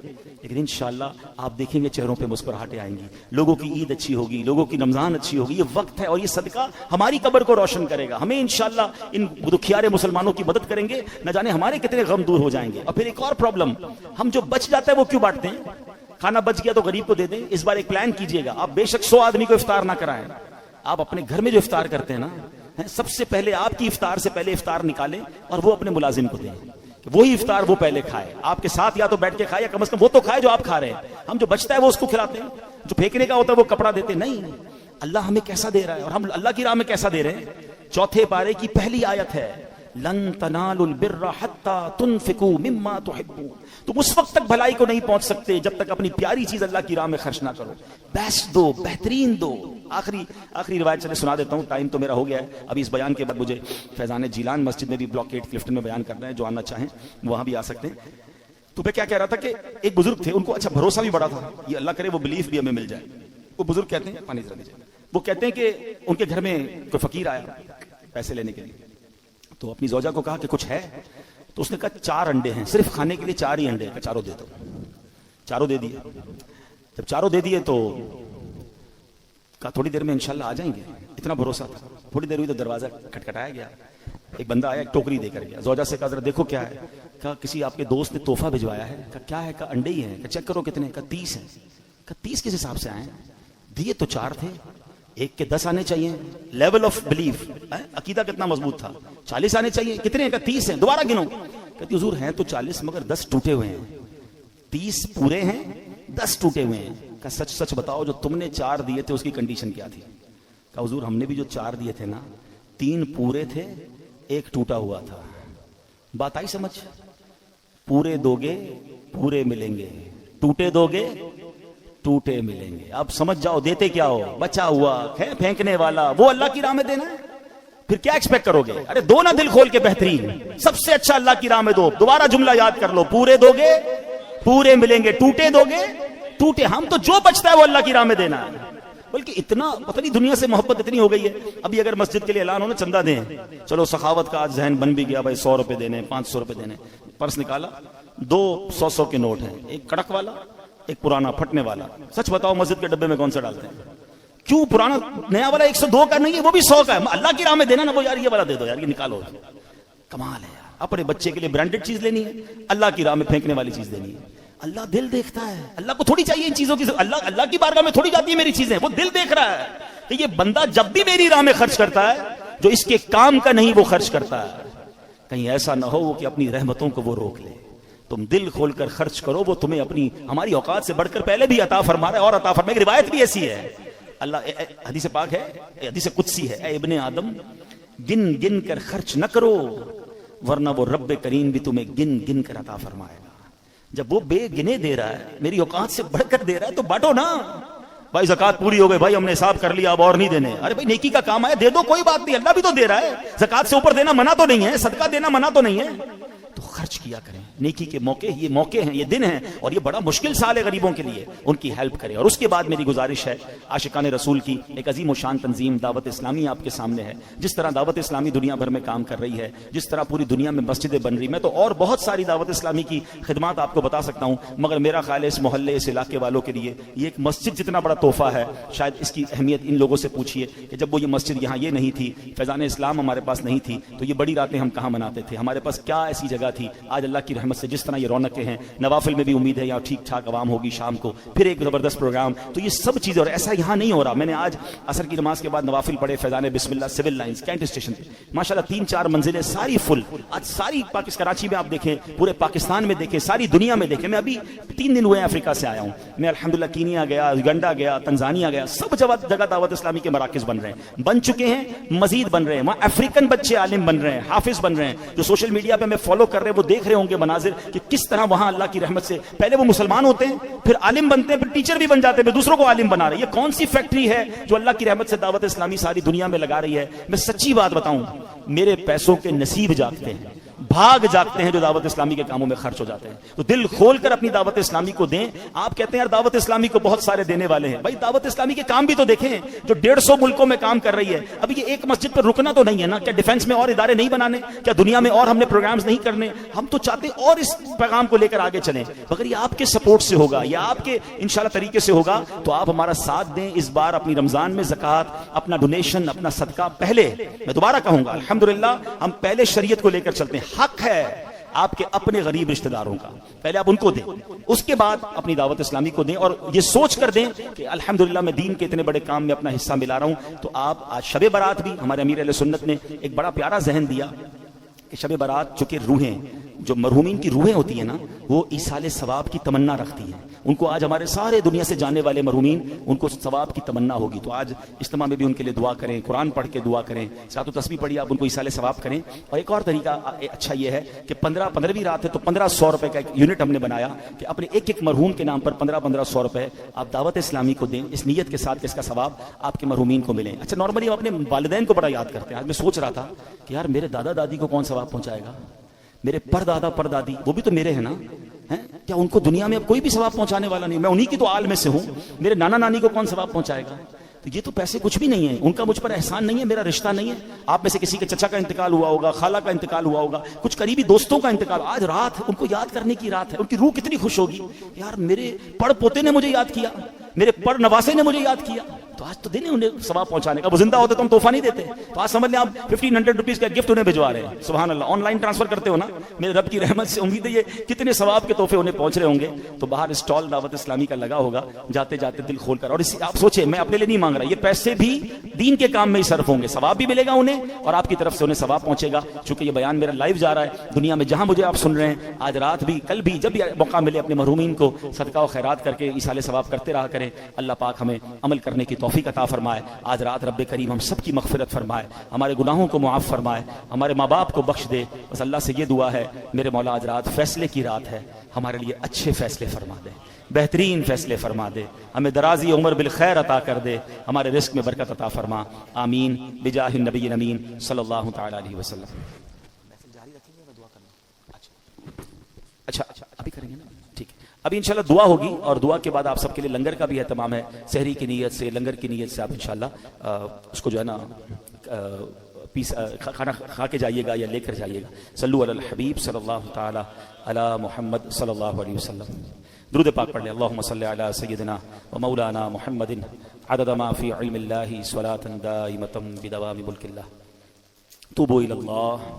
لیکن انشاءاللہ آپ دیکھیں گے چہروں پہ مسکراہٹیں آئیں گی. لوگوں کی عید اچھی ہوگی، لوگوں کی رمضان اچھی ہوگی. یہ وقت ہے اور یہ صدقہ ہماری قبر کو روشن کرے گا. ہمیں انشاءاللہ ان دکھیارے مسلمانوں کی مدد کریں گے، نہ جانے ہمارے کتنے غم دور ہو جائیں گے. اور پھر ایک اور پرابلم، ہم جو بچ جاتا ہے وہ کیوں بانٹتے ہیں؟ کھانا بچ گیا تو غریب کو دے دیں. اس بار ایک پلان کیجئے گا، آپ بے شک 100 آدمی کو افطار نہ کرائیں. آپ اپنے گھر میں جو افطار کرتے ہیں نا، سب سے پہلے آپ کی افطار سے پہلے افطار نکالیں اور وہ اپنے ملازم کو دیں. وہی افطار وہ پہلے کھائے، آپ کے ساتھ یا تو بیٹھ کے کھائے یا کم از کم وہ تو کھائے جو آپ کھا رہے ہیں. ہم جو بچتا ہے وہ اس کو کھلاتے ہیں، جو پھینکنے کا ہوتا ہے وہ کپڑا دیتے. نہیں، اللہ ہمیں کیسا دے رہا ہے اور ہم اللہ کی راہ میں کیسا دے رہے ہیں. 4 پارے کی پہلی آیت ہے لن تنالوا البر حتى تنفقوا مما تحبون. تم اس وقت تک بھلائی کو نہیں پہنچ سکتے جب تک اپنی پیاری چیز اللہ کی راہ میں خرچ نہ کرو. بیسٹ دو، بہترین دو. آخری روایت چلے سنا دیتا ہوں، ٹائم تو میرا ہو گیا ہے. ابھی اس بیان کے بعد مجھے فیضان جیلان مسجد میں بھی بلاک 8 کلفٹن میں بیان کرنا ہے، جو آنا چاہیں وہاں بھی آ سکتے ہیں. تو میں کیا کہہ رہا تھا کہ ایک بزرگ تھے، ان کو اچھا بھروسہ بھی بڑا تھا، یہ اللہ کرے وہ بلیف بھی ہمیں مل جائے. وہ بزرگ کہتے ہیں، پانی ذرا دیجیے، وہ کہتے ہیں کہ ان کے گھر میں کوئی فقیر آیا پیسے لینے کے لیے، تو اپنی زوجہ کو کہا کہ کچھ ہے؟ تو اس نے کہا 4 انڈے ہیں، صرف کھانے کے لیے 4 ہی انڈے ہیں. 4 دے دو. 4 دے دیے. جب 4 دے دیے تو کہا تھوڑی دیر میں انشاءاللہ آ جائیں گے. اتنا بھروسہ تھا. تھوڑی دیر ہوئی تو دروازہ کھٹکھٹایا گیا. ایک بندہ آیا، ایک ٹوکری دے کر گیا. زوجہ سے کہا ذرا دیکھو کیا ہے. کہا کسی آپ کے دوست نے تحفہ بھجوایا ہے. کہا کیا ہے؟ کہا انڈے ہی ہیں. کہا چیک کرو کتنے. کہا 30 ہیں. کہا 30 کس حساب سے آئے؟ دیے تو 4 تھے، ایک کے 10 آنے چاہیے. لیول آف بلیف، عقیدہ کتنا مضبوط تھا. 40 آنے چاہیے. کتنے؟ کہا 30 ہیں. دوبارہ گنو. کہتی حضور ہیں تو 40 مگر 10 ٹوٹے ہوئے ہیں. 30 پورے ہیں، 10 ٹوٹے ہوئے ہیں. کہا سچ سچ بتاؤ جو تم نے 4 دیے تھے اس کی کنڈیشن کیا تھی؟ کہا حضور ہم نے بھی جو 4 دیے تھے نا، 3 پورے تھے، 1 ٹوٹا ہوا تھا. بات آئی سمجھ؟ پورے دو گے پورے ملیں گے، ٹوٹے دو گے ٹوٹے ملیں گے. اب سمجھ جاؤ دیتے کیا ہو. بچا ہوا ہے پھینکنے والا، وہ اللہ کی راہ میں دینا ہے. پھر کیا ایکسپیکٹ کرو گے؟ ارے دو نا دل کھول کے، بہترین سب سے اچھا اللہ کی راہ میں دو. دوبارہ جملہ یاد کر لو، پورے دو گے پورے ملیں گے، ٹوٹے دو گے ٹوٹے. ہم تو جو بچتا ہے وہ اللہ کی راہ میں دینا ہے. بلکہ اتنا پتہ نہیں دنیا سے محبت اتنی ہو گئی ہے. ابھی اگر مسجد کے لیے اعلان ہو نا چندہ دیں، چلو سخاوت کا آج ذہن بن بھی گیا، بھائی 100 روپے دینے، 500 روپے دینے. پرس نکالا، 2 100 کے نوٹ ہیں، ایک کڑک والا ایک پرانا پھٹنے والا. سچ بتاؤ مسجد کے ڈبے میں کون سا ڈالتے ہیں؟ کیوں پرانا؟ نیا والا 102 کا نہیں ہے، وہ بھی 100 کا ہے. اللہ کی راہ میں دینا نا، وہ یار یہ والا دے دو یار، یہ نکالو. کمال ہے یار. اپنے بچے کے لیے برانڈڈ چیز لینی ہے، اللہ کی راہ میں پھینکنے والی چیز لینی ہے. اللہ دل دیکھتا ہے. اللہ کو تھوڑی چاہیے ان چیزوں کی، اللہ کی بارگاہ میں تھوڑی جاتی ہے میری چیزیں. وہ دل دیکھ رہا ہے کہ یہ بندہ جب بھی میری راہ میں خرچ کرتا ہے جو اس کے کام کا نہیں وہ خرچ کرتا ہے. کہیں ایسا نہ ہو کہ اپنی رحمتوں کو وہ روک لے. تم دل کھول کر خرچ کرو، وہ تمہیں اپنی ہماری اوقات سے بڑھ کر پہلے بھی عطا فرما رہا ہے اور عطا فرما. ایک روایت بھی ایسی ہے، اللہ حدیث پاک ہے، حدیث قدسی ہے، اے ابن آدم گن گن کر خرچ نہ کرو ورنہ وہ رب کریم بھی تمہیں گن گن کر عطا فرمائے گا. جب وہ بے گنے دے رہا ہے، میری اوقات سے بڑھ کر دے رہا ہے، تو بانٹو نا. بھائی زکات پوری ہو گئی، بھائی ہم نے حساب کر لیا اب اور نہیں دینے. ارے بھائی نیکی کا کام ہے، دے دو، کوئی بات نہیں، اللہ بھی تو دے رہا ہے. زکات سے اوپر دینا منع تو نہیں ہے، صدقہ دینا منع تو نہیں ہے. تو خرچ کیا کریں. نیکی کے موقع، یہ موقع ہیں، یہ دن ہیں، اور یہ بڑا مشکل سال ہے غریبوں کے لیے. ان کی ہیلپ کریں. اور اس کے بعد میری گزارش ہے، عاشقان رسول کی ایک عظیم و شان تنظیم دعوت اسلامی آپ کے سامنے ہے. جس طرح دعوت اسلامی دنیا بھر میں کام کر رہی ہے، جس طرح پوری دنیا میں مسجدیں بن رہی، میں تو اور بہت ساری دعوت اسلامی کی خدمات آپ کو بتا سکتا ہوں، مگر میرا خیال ہے اس محلے، اس علاقے والوں کے لیے یہ ایک مسجد جتنا بڑا تحفہ ہے. شاید اس کی اہمیت ان لوگوں سے پوچھیے کہ جب وہ یہ مسجد یہاں یہ نہیں تھی، فیضان اسلام ہمارے پاس نہیں تھی، تو یہ بڑی راتیں ہم کہاں مناتے تھے؟ ہمارے پاس کیا ایسی جگہ تھی؟ آج اللہ کی رحمت سے جس طرح یہ رونقیں ہیں، نوافل میں بھی امید ہے یہاں ٹھیک ٹھاک عوام ہوگی، شام کو پھر ایک زبردست پروگرام. تو یہ سب چیزیں، اور ایسا یہاں نہیں ہو رہا. میں نے آج عصر کی نماز کے بعد نوافل پڑھے فیضان بسم اللہ سول لائنز کینٹ اسٹیشن پہ، ماشاءاللہ 3-4 منزلیں ساری فل. آج ساری کراچی میں آپ دیکھیں، پورے پاکستان میں دیکھیں، ساری دنیا میں دیکھیں. میں ابھی 3 دن ہوئے افریقہ سے آیا ہوں. میں الحمدللہ کینیا گیا، یوگنڈا گیا، تنزانیہ گیا، سب جگہ دعوت اسلامی کے مراکز بن رہے ہیں، بن چکے ہیں، مزید بن رہے ہیں. وہاں افریقن بچے عالم بن رہے ہیں، حافظ بن رہے ہیں. جو سوشل میڈیا پہ میں فالو کر رہے ہیں وہ دیکھ رہے ہوں گے مناظر کہ کس طرح وہاں اللہ کی رحمت سے پہلے وہ مسلمان ہوتے ہیں، پھر عالم بنتے ہیں، پھر ٹیچر بھی بن جاتے ہیں، پھر دوسروں کو عالم بنا رہے ہیں. یہ کون سی فیکٹری ہے جو اللہ کی رحمت سے دعوت اسلامی ساری دنیا میں لگا رہی ہے؟ میں سچی بات بتاؤں، میرے پیسوں کے نصیب جاگتے ہیں، بھاگ جاگتے ہیں جو دعوت اسلامی کے کاموں میں خرچ ہو جاتے ہیں. تو دل کھول کر اپنی دعوت اسلامی کو دیں. آپ کہتے ہیں یار دعوت اسلامی کو بہت سارے دینے والے ہیں. بھائی دعوت اسلامی کے کام بھی تو دیکھیں جو 150 ملکوں میں کام کر رہی ہے. اب یہ ایک مسجد پر رکنا تو نہیں ہے نا. کیا ڈیفنس میں اور ادارے نہیں بنانے؟ کیا دنیا میں اور ہم نے پروگرامز نہیں کرنے؟ ہم تو چاہتے ہیں اور اس پیغام کو لے کر آگے چلیں. مگر یہ آپ کے سپورٹ سے ہوگا، یا آپ کے انشاءاللہ طریقے سے ہوگا. تو آپ ہمارا ساتھ دیں. اس بار اپنی رمضان میں زکوٰۃ، اپنا ڈونیشن، اپنا صدقہ پہلے، میں دوبارہ کہوں گا الحمدللہ ہم پہلے شریعت کو لے کر چلتے ہیں. حق ہے آپ کے اپنے غریب رشتہ داروں کا، پہلے آپ ان کو دیں، اس کے بعد اپنی دعوت اسلامی کو دیں. اور یہ سوچ کر دیں کہ الحمدللہ میں دین کے اتنے بڑے کام میں اپنا حصہ ملا رہا ہوں. تو آپ آج شب برات بھی ہمارے امیر اہل سنت نے ایک بڑا پیارا ذہن دیا کہ شب برات چونکہ روحیں، جو مرحومین کی روحیں ہوتی ہیں نا، وہ ایصال ثواب کی تمنا رکھتی ہیں. ان کو آج ہمارے سارے دنیا سے جانے والے مرحومین، ان کو ثواب کی تمنا ہوگی. تو آج اجتماع میں بھی ان کے لیے دعا کریں، قرآن پڑھ کے دعا کریں، ساتھ و تسبیح پڑھیے، آپ ان کو ایصال ثواب کریں. اور ایک اور طریقہ اچھا یہ ہے کہ 15ویں رات ہے تو 1500 روپے کا ایک یونٹ ہم نے بنایا کہ اپنے ایک مرحوم کے نام پر 1500 روپے آپ دعوت اسلامی کو دیں، اس نیت کے ساتھ کہ اس کا ثواب آپ کے مرحومین کو ملے. اچھا نارملی ہم اپنے والدین کو بڑا یاد کرتے ہیں. آج میں سوچ رہا تھا کہ یار میرے دادا دادی کو کون ثواب پہنچائے گا؟ میرے پردادا پردادی وہ بھی تو میرے ہیں نا. کیا ان کو دنیا میں اب کوئی بھی ثواب پہنچانے والا نہیں؟ میں انہی کی تو آل میں سے ہوں. میرے نانا نانی کو کون ثواب پہنچائے گا؟ تو یہ تو پیسے کچھ بھی نہیں ہے، ان کا مجھ پر احسان نہیں ہے، میرا رشتہ نہیں ہے. آپ میں سے کسی کے چچا کا انتقال ہوا ہوگا، خالہ کا انتقال ہوا ہوگا، کچھ قریبی دوستوں کا انتقال. آج رات ان کو یاد کرنے کی رات ہے. ان کی روح کتنی خوش ہوگی، یار میرے پڑ پوتے نے مجھے یاد کیا، میرے پڑ نواسے نے مجھے یاد کیا. تو آج تو دیں انہیں ثواب پہنچانے کا. وہ زندہ ہوتے تو ہم تحفہ نہیں دیتے. تو آج سمجھ لیں آپ 1500 روپیز کا گفٹ انہیں بھجوا رہے ہیں. سبحان اللہ، آن لائن ٹرانسفر کرتے ہو نا. میرے رب کی رحمت سے امید ہے یہ کتنے ثواب کے تحفے انہیں پہنچ رہے ہوں گے. تو باہر اسٹال دعوت اسلامی کا لگا ہوگا، جاتے جاتے دل کھول کر. اور اسی آپ سوچیں، میں اپنے لیے نہیں مانگ رہا، یہ پیسے بھی دین کے کام میں ہی صرف ہوں گے. ثواب بھی ملے گا انہیں اور آپ کی طرف سے انہیں ثواب پہنچے گا. چونکہ یہ بیان میرا لائیو جا رہا ہے دنیا میں، جہاں مجھے آپ سن رہے ہیں، آج رات بھی، کل بھی، جب بھی موقع ملے اپنے مرحومین کو صدقہ و خیرات کر کے ایصال ثواب کرتے رہا کریں. اللہ پاک ہمیں عمل کرنے کی توفیق عطا فرمائے. آج رات رب کریم ہم سب کی مغفرت فرمائے، ہمارے گناہوں کو معاف فرمائے، ہمارے ماں باپ کو بخش دے. بس اللہ سے یہ دعا ہے میرے مولا، آج رات فیصلے کی رات ہے، ہمارے لیے اچھے فیصلے فرما دے، بہترین فیصلے فرما دے، ہمیں درازی عمر بالخیر عطا کر دے، ہمارے رزق میں برکت عطا فرما. آمین بجاہ النبی الامین صلی اللہ تعالی علیہ وسلم. اچھا ابھی کریں گے نا؟ ٹھیک ہے، ابھی انشاءاللہ دعا ہوگی اور دعا کے بعد آپ سب کے لیے لنگر کا بھی اہتمام ہے. سحری کی نیت سے، لنگر کی نیت سے آپ انشاءاللہ اس کو جو ہے نا کھانا کھا کے جائیے گا یا لے کر جائیے گا. صلو علی الحبیب صلی اللہ تعالی علی محمد صلی اللہ علیہ وسلم. درود پاک پڑھ لیں. اللہم صلی علی سیدنا و مولانا محمد عدد ما فی علم اللہ صلاة دائمتا بدوام ملک اللہ. توبوا الی اللہ.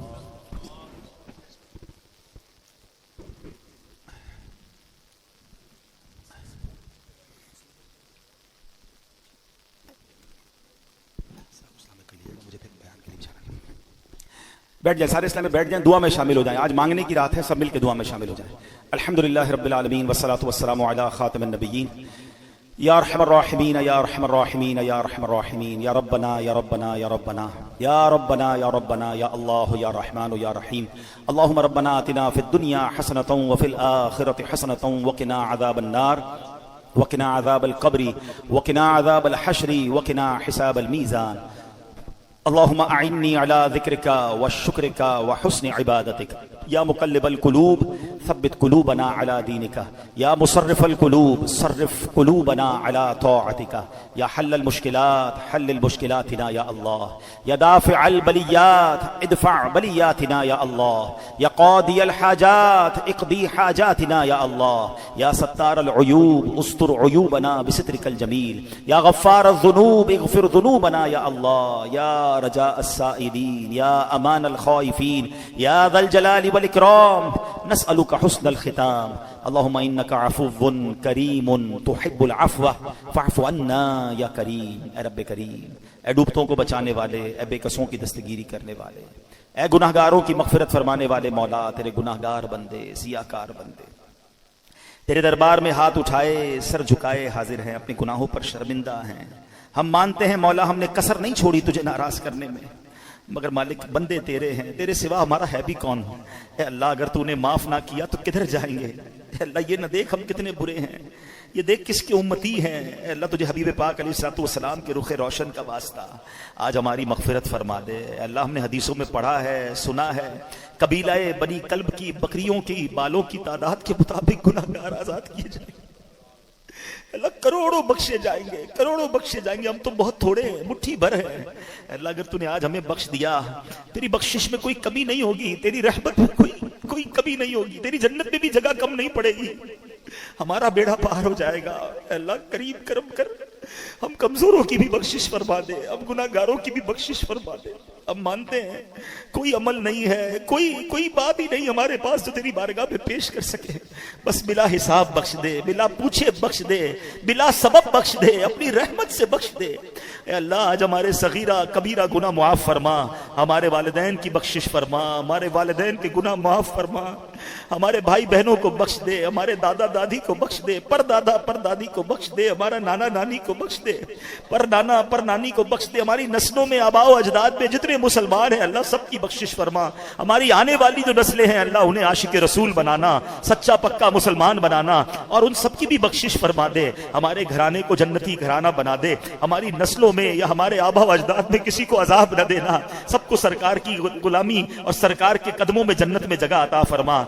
بیٹھ جائیں سارے اسلام میں، بیٹھ جائیں، دعا میں شامل ہو جائیں. آج مانگنے کی رات ہے، سب مل کے دعا میں شامل ہو جائیں. الحمدللہ رب العالمین والصلاة والسلام علی خاتم النبیین. یا ارحم الراحمین یا ارحم الراحمین یا ارحم الراحمین یا ربنا یا ربنا یا ربنا یا ربنا یا ربنا یا اللہ یا رحمان یا رحیم. اللہم ربنا آتنا فی الدنیا حسنۃ وفی الآخرۃ حسنۃ وقنا عذاب النار وقنا عذاب القبر وقنا عذاب الحشر وقنا حساب المیزان. اللهم أعني على ذكرك وشكرك وحسن عبادتك. يا مقلب القلوب ثبت قلوبنا على دينك. يا مصرف القلوب صرف قلوبنا على طاعتك. يا حل المشكلات حل المشكلاتنا يا الله. يا دافع البليات ادفع بلياتنا يا الله. يا قاضي الحاجات اقضي حاجاتنا يا الله. يا ستار العيوب استر عيوبنا بسترك الجميل. يا غفار الذنوب اغفر ذنوبنا يا الله. يا رجاء السائلين يا امان الخائفين يا ذا الجلال والاکرام نسألك حسن الختام. اللهم انك عفو کریم تحب العفو فاعف عنا یا کریم. اے رب کریم، اے ڈوبتوں کو بچانے والے، اے بے کسوں کی دستگیری کرنے والے، اے گناہگاروں کی مغفرت فرمانے والے مولا، تیرے گناہگار بندے، سیاہکار بندے تیرے دربار میں ہاتھ اٹھائے سر جھکائے حاضر ہیں، اپنے گناہوں پر شرمندہ ہیں. ہم مانتے ہیں مولا ہم نے کسر نہیں چھوڑی تجھے ناراض کرنے میں، مگر مالک بندے تیرے ہیں، تیرے سوا ہمارا ہے بھی کون. اے اللہ اگر تو نے معاف نہ کیا تو کدھر جائیں گے. اے اللہ یہ نہ دیکھ ہم کتنے برے ہیں، یہ دیکھ کس کی امتی ہیں. اے اللہ تجھے حبیب پاک علیہ الصلوۃ والسلام کے رخ روشن کا واسطہ آج ہماری مغفرت فرما دے. اے اللہ ہم نے حدیثوں میں پڑھا ہے سنا ہے قبیلہ بنی کلب کی بکریوں کی بالوں کی تعداد کے مطابق گناہگار آزاد کیے جائیں گے. اللہ کروڑوں بخشے جائیں گے، کروڑوں بخشے جائیں گے. ہم تو بہت تھوڑے ہیں، مٹھی بھر ہیں. اللہ اگر تو نے آج ہمیں بخش دیا، تیری بخشش میں کوئی کمی نہیں ہوگی، تیری رحمت میں کوئی کمی نہیں ہوگی، تیری جنت میں بھی جگہ کم نہیں پڑے گی. ہمارا بیڑا پار ہو جائے گا. اللہ کریم کرم کر، ہم کمزوروں کی بھی بخشش فرما دے، ہم گناہگاروں کی بھی بخشش فرما دے. ہم مانتے ہیں کوئی عمل نہیں ہے، کوئی بات ہی نہیں ہمارے پاس جو تیری بارگاہ میں پیش کر سکے. بس بلا حساب بخش دے، بلا پوچھے بخش دے، بلا سبب بخش دے، اپنی رحمت سے بخش دے. اے اللہ آج ہمارے صغیرہ کبیرہ گناہ معاف فرما، ہمارے والدین کی بخشش فرما، ہمارے والدین کے گناہ معاف فرما، ہمارے بھائی بہنوں کو بخش دے، ہمارے دادا دادی کو بخش دے، پر دادا پر دادی کو بخش دے، ہمارا نانا نانی کو بخش دے، پر نانا پر نانی کو بخش دے. ہماری نسلوں میں آباء و اجداد میں جتنے مسلمان ہیں اللہ سب کی بخشش فرما. ہماری آنے والی جو نسلیں ہیں اللہ انہیں عاشق رسول بنانا، سچا پکا مسلمان بنانا، اور ان سب کی بھی بخشش فرما دے. ہمارے گھرانے کو جنتی گھرانہ بنا دے. ہماری نسلوں میں یا ہمارے آباء و اجداد میں کسی کو عذاب نہ دینا. سب کو سرکار کی غلامی اور سرکار کے قدموں میں جنت میں جگہ عطا فرما.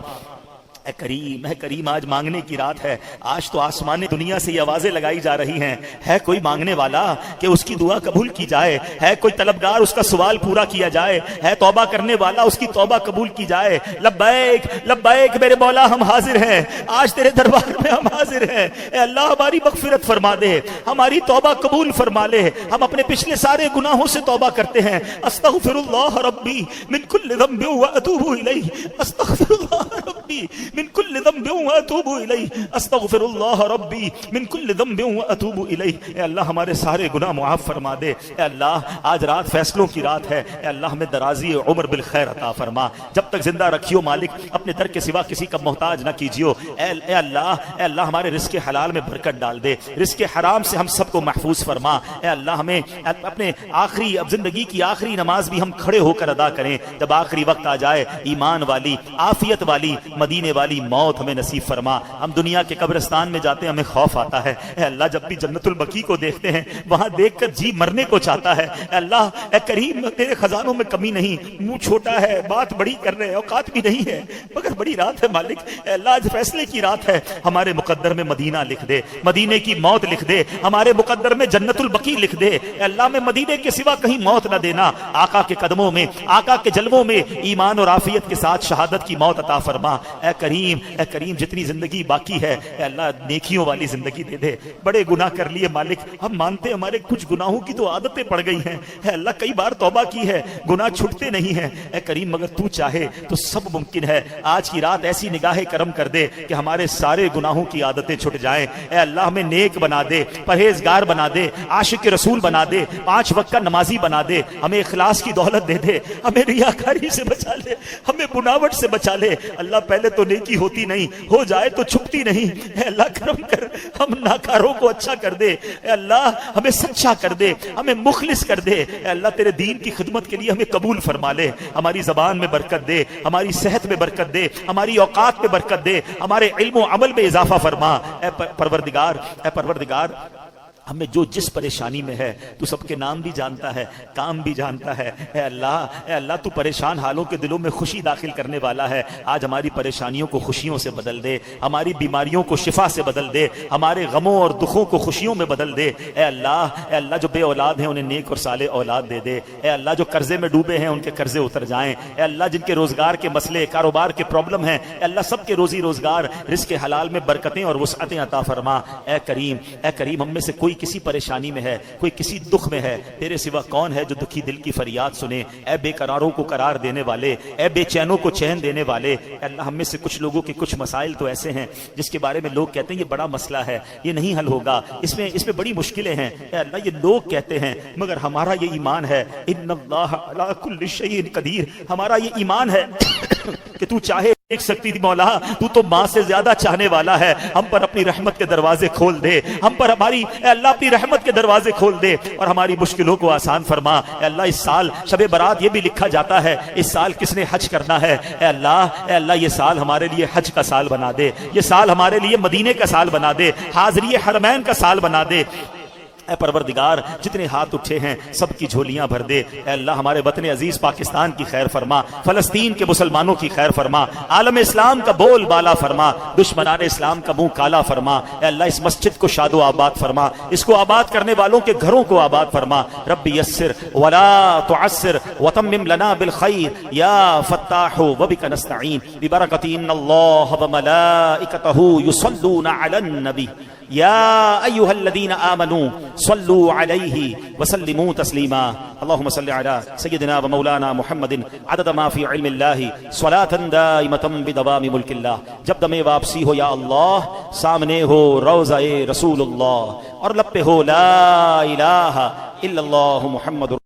اے کریم آج مانگنے کی رات ہے. آج تو آسمان دنیا سے یہ آوازیں لگائی جا رہی ہیں، ہے کوئی مانگنے والا کہ اس کی دعا قبول کی جائے، ہے کوئی طلبگار اس کا سوال پورا کیا جائے، ہے توبہ کرنے والا اس کی توبہ قبول کی جائے. لبیک لبیک میرے مولا ہم حاضر ہیں، آج تیرے دربار میں ہم حاضر ہیں. اے اللہ ہماری مغفرت فرما دے، ہماری توبہ قبول فرما لے. ہم اپنے پچھلے سارے گناہوں سے توبہ کرتے ہیں. استغفر اللہ ربی من کل ذنب واتوب الیہ، استغفر اللہ ربی من کل ذنب واتوب الیہ، استغفر اللہ ربی من کل ذنب واتوب الیہ. اے اللہ ہمارے سارے گناہ معاف فرما دے. اے اللہ آج رات فیصلوں کی رات ہے. اے اللہ ہمیں درازی عمر بالخیر عطا فرما. جب تک زندہ رکھیو مالک، اپنے در کے سوا کسی کا محتاج نہ کیجیو. اے اللہ ہمارے رزق حلال میں برکت ڈال دے، رزق حرام سے ہم سب کو محفوظ فرما. اے اللہ ہمیں اپنے آخری زندگی کی آخری نماز بھی ہم کھڑے ہو کر ادا کریں. جب آخری وقت آ جائے ایمان والی، عافیت والی، مدینے والی موت ہمیں نصیب فرما. ہم دنیا کے قبرستان میں جاتے ہیں ہمیں خوف آتا ہے. اے اللہ جب بھی جنت البقیع کو دیکھتے ہیں وہاں دیکھ کر جی مرنے کو چاہتا ہے. اے اللہ اے کریم تیرے خزانوں میں کمی نہیں، منہ چھوٹا ہے، بات بڑی کر رہے ہیں، اوقات بھی نہیں ہے، مگر بڑی رات ہے مالک. اے اللہ آج فیصلے کی رات ہے. ہمارے مقدر میں مدینہ لکھ دے، مدینے کی موت لکھ دے. ہمارے مقدر میں جنت البقیع لکھ دے. اے اللہ میں مدینے کے سوا کہیں موت نہ دینا. آقا کے قدموں میں، آقا کے جلووں میں ایمان اور عافیت کے ساتھ شہادت کی موت عطا فرما. اے اے کریم جتنی زندگی باقی ہے اے اللہ نیکیوں والی زندگی دے دے. بڑے گناہ کر لیے مالک, ہم مانتے ہمارے کچھ گناہوں کی تو عادتیں پڑ گئی ہیں اے اللہ, کئی بار توبہ کی ہے, گناہ چھٹتے نہیں ہیں اے کریم, مگر تو چاہے تو سب ممکن ہے. آج کی رات ایسی نگاہ کرم کر دے کہ ہمارے سارے گناہوں کی عادتیں چھٹ جائیں. اے اللہ ہمیں نیک بنا دے, پرہیزگار بنا دے, عاشق رسول بنا دے, 5 وقت کا نمازی بنا دے, ہمیں اخلاص کی دولت دے دے, ہمیں ریاکاری سے بچا لے, ہمیں بناوٹ سے بچا لے. اللہ پہلے تو نیکی ہوتی نہیں, ہو جائے تو چھپتی نہیں. اے اللہ کرم کر, ہم ناکاروں کو اچھا کر دے. اے اللہ ہمیں سچا کر دے, ہمیں مخلص کر دے. اے اللہ تیرے دین کی خدمت کے لیے ہمیں قبول فرما لے. ہماری زبان میں برکت دے, ہماری صحت میں برکت دے, ہماری اوقات میں برکت دے, ہمارے علم و عمل میں اضافہ فرما. اے پروردگار ہمیں جو جس پریشانی میں ہے تو سب کے نام بھی جانتا ہے, کام بھی جانتا ہے. اے اللہ تو پریشان حالوں کے دلوں میں خوشی داخل کرنے والا ہے. آج ہماری پریشانیوں کو خوشیوں سے بدل دے, ہماری بیماریوں کو شفا سے بدل دے, ہمارے غموں اور دکھوں کو خوشیوں میں بدل دے. اے اللہ جو بے اولاد ہیں انہیں نیک اور صالح اولاد دے دے. اے اللہ جو قرضے میں ڈوبے ہیں ان کے قرضے اتر جائیں. اے اللہ جن کے روزگار کے مسئلے, کاروبار کے پرابلم ہیں, اے اللہ سب کے روزی روزگار, رزق حلال میں برکتیں اور وسعتیں عطا فرما. اے کریم ہم میں سے کوئی کسی پریشانی میں ہے, کوئی کسی دکھ میں ہے, تیرے سوا کون ہے جو دکھی دل کی فریاد سنے. اے بے قراروں کو قرار دینے والے, اے بے چینوں کو چین دینے والے. اے اللہ ہم میں سے کچھ لوگوں کے کچھ مسائل تو ایسے ہیں جس کے بارے میں لوگ کہتے ہیں یہ بڑا مسئلہ ہے, یہ نہیں حل ہوگا, اس میں بڑی مشکلیں ہیں. اے اللہ یہ لوگ کہتے ہیں مگر ہمارا یہ ایمان ہے, ان اللہ علی کل شیء قدیر, ہمارا یہ ایمان ہے کہ تو چاہے دیکھ سکتی تھی مولا, تو تو ماں سے زیادہ چاہنے والا ہے. ہم پر اپنی رحمت کے دروازے کھول دے, ہم پر ہماری اے اللہ اپنی رحمت کے دروازے کھول دے اور ہماری مشکلوں کو آسان فرما. اے اللہ اس سال شب برات یہ بھی لکھا جاتا ہے اس سال کس نے حج کرنا ہے. اے اللہ یہ سال ہمارے لیے حج کا سال بنا دے, یہ سال ہمارے لیے مدینے کا سال بنا دے, حاضری حرمین کا سال بنا دے. اے پروردگار جتنے ہاتھ اٹھے ہیں سب کی جھولیاں بھر دے. اے اللہ ہمارے وطن عزیز پاکستان کی خیر فرما, فلسطین کے مسلمانوں کی خیر فرما, عالم اسلام کا بول بالا فرما, دشمنان اسلام کا منہ کالا فرما. اے اللہ اس مسجد کو شاد و آباد فرما, اس کو آباد کرنے والوں کے گھروں کو آباد فرما. رب یسر ولا تعسر وتمم لنا بالخیر یا فتاح وبک نستعین ببرکۃ ان اللہ وملائکتہ یصلون علی النبی یا ایها الذین آمنوا صلوا علیہ وسلموا تسلیما. اللهم صل على سيدنا ومولانا محمد عدد ما في علم الله صلاة دائمة بدوام ملک اللہ. جب دم واپسی ہو یا اللہ, سامنے ہو روضہ رسول اللہ اور لب پہ ہو لا الہ الا اللہ محمد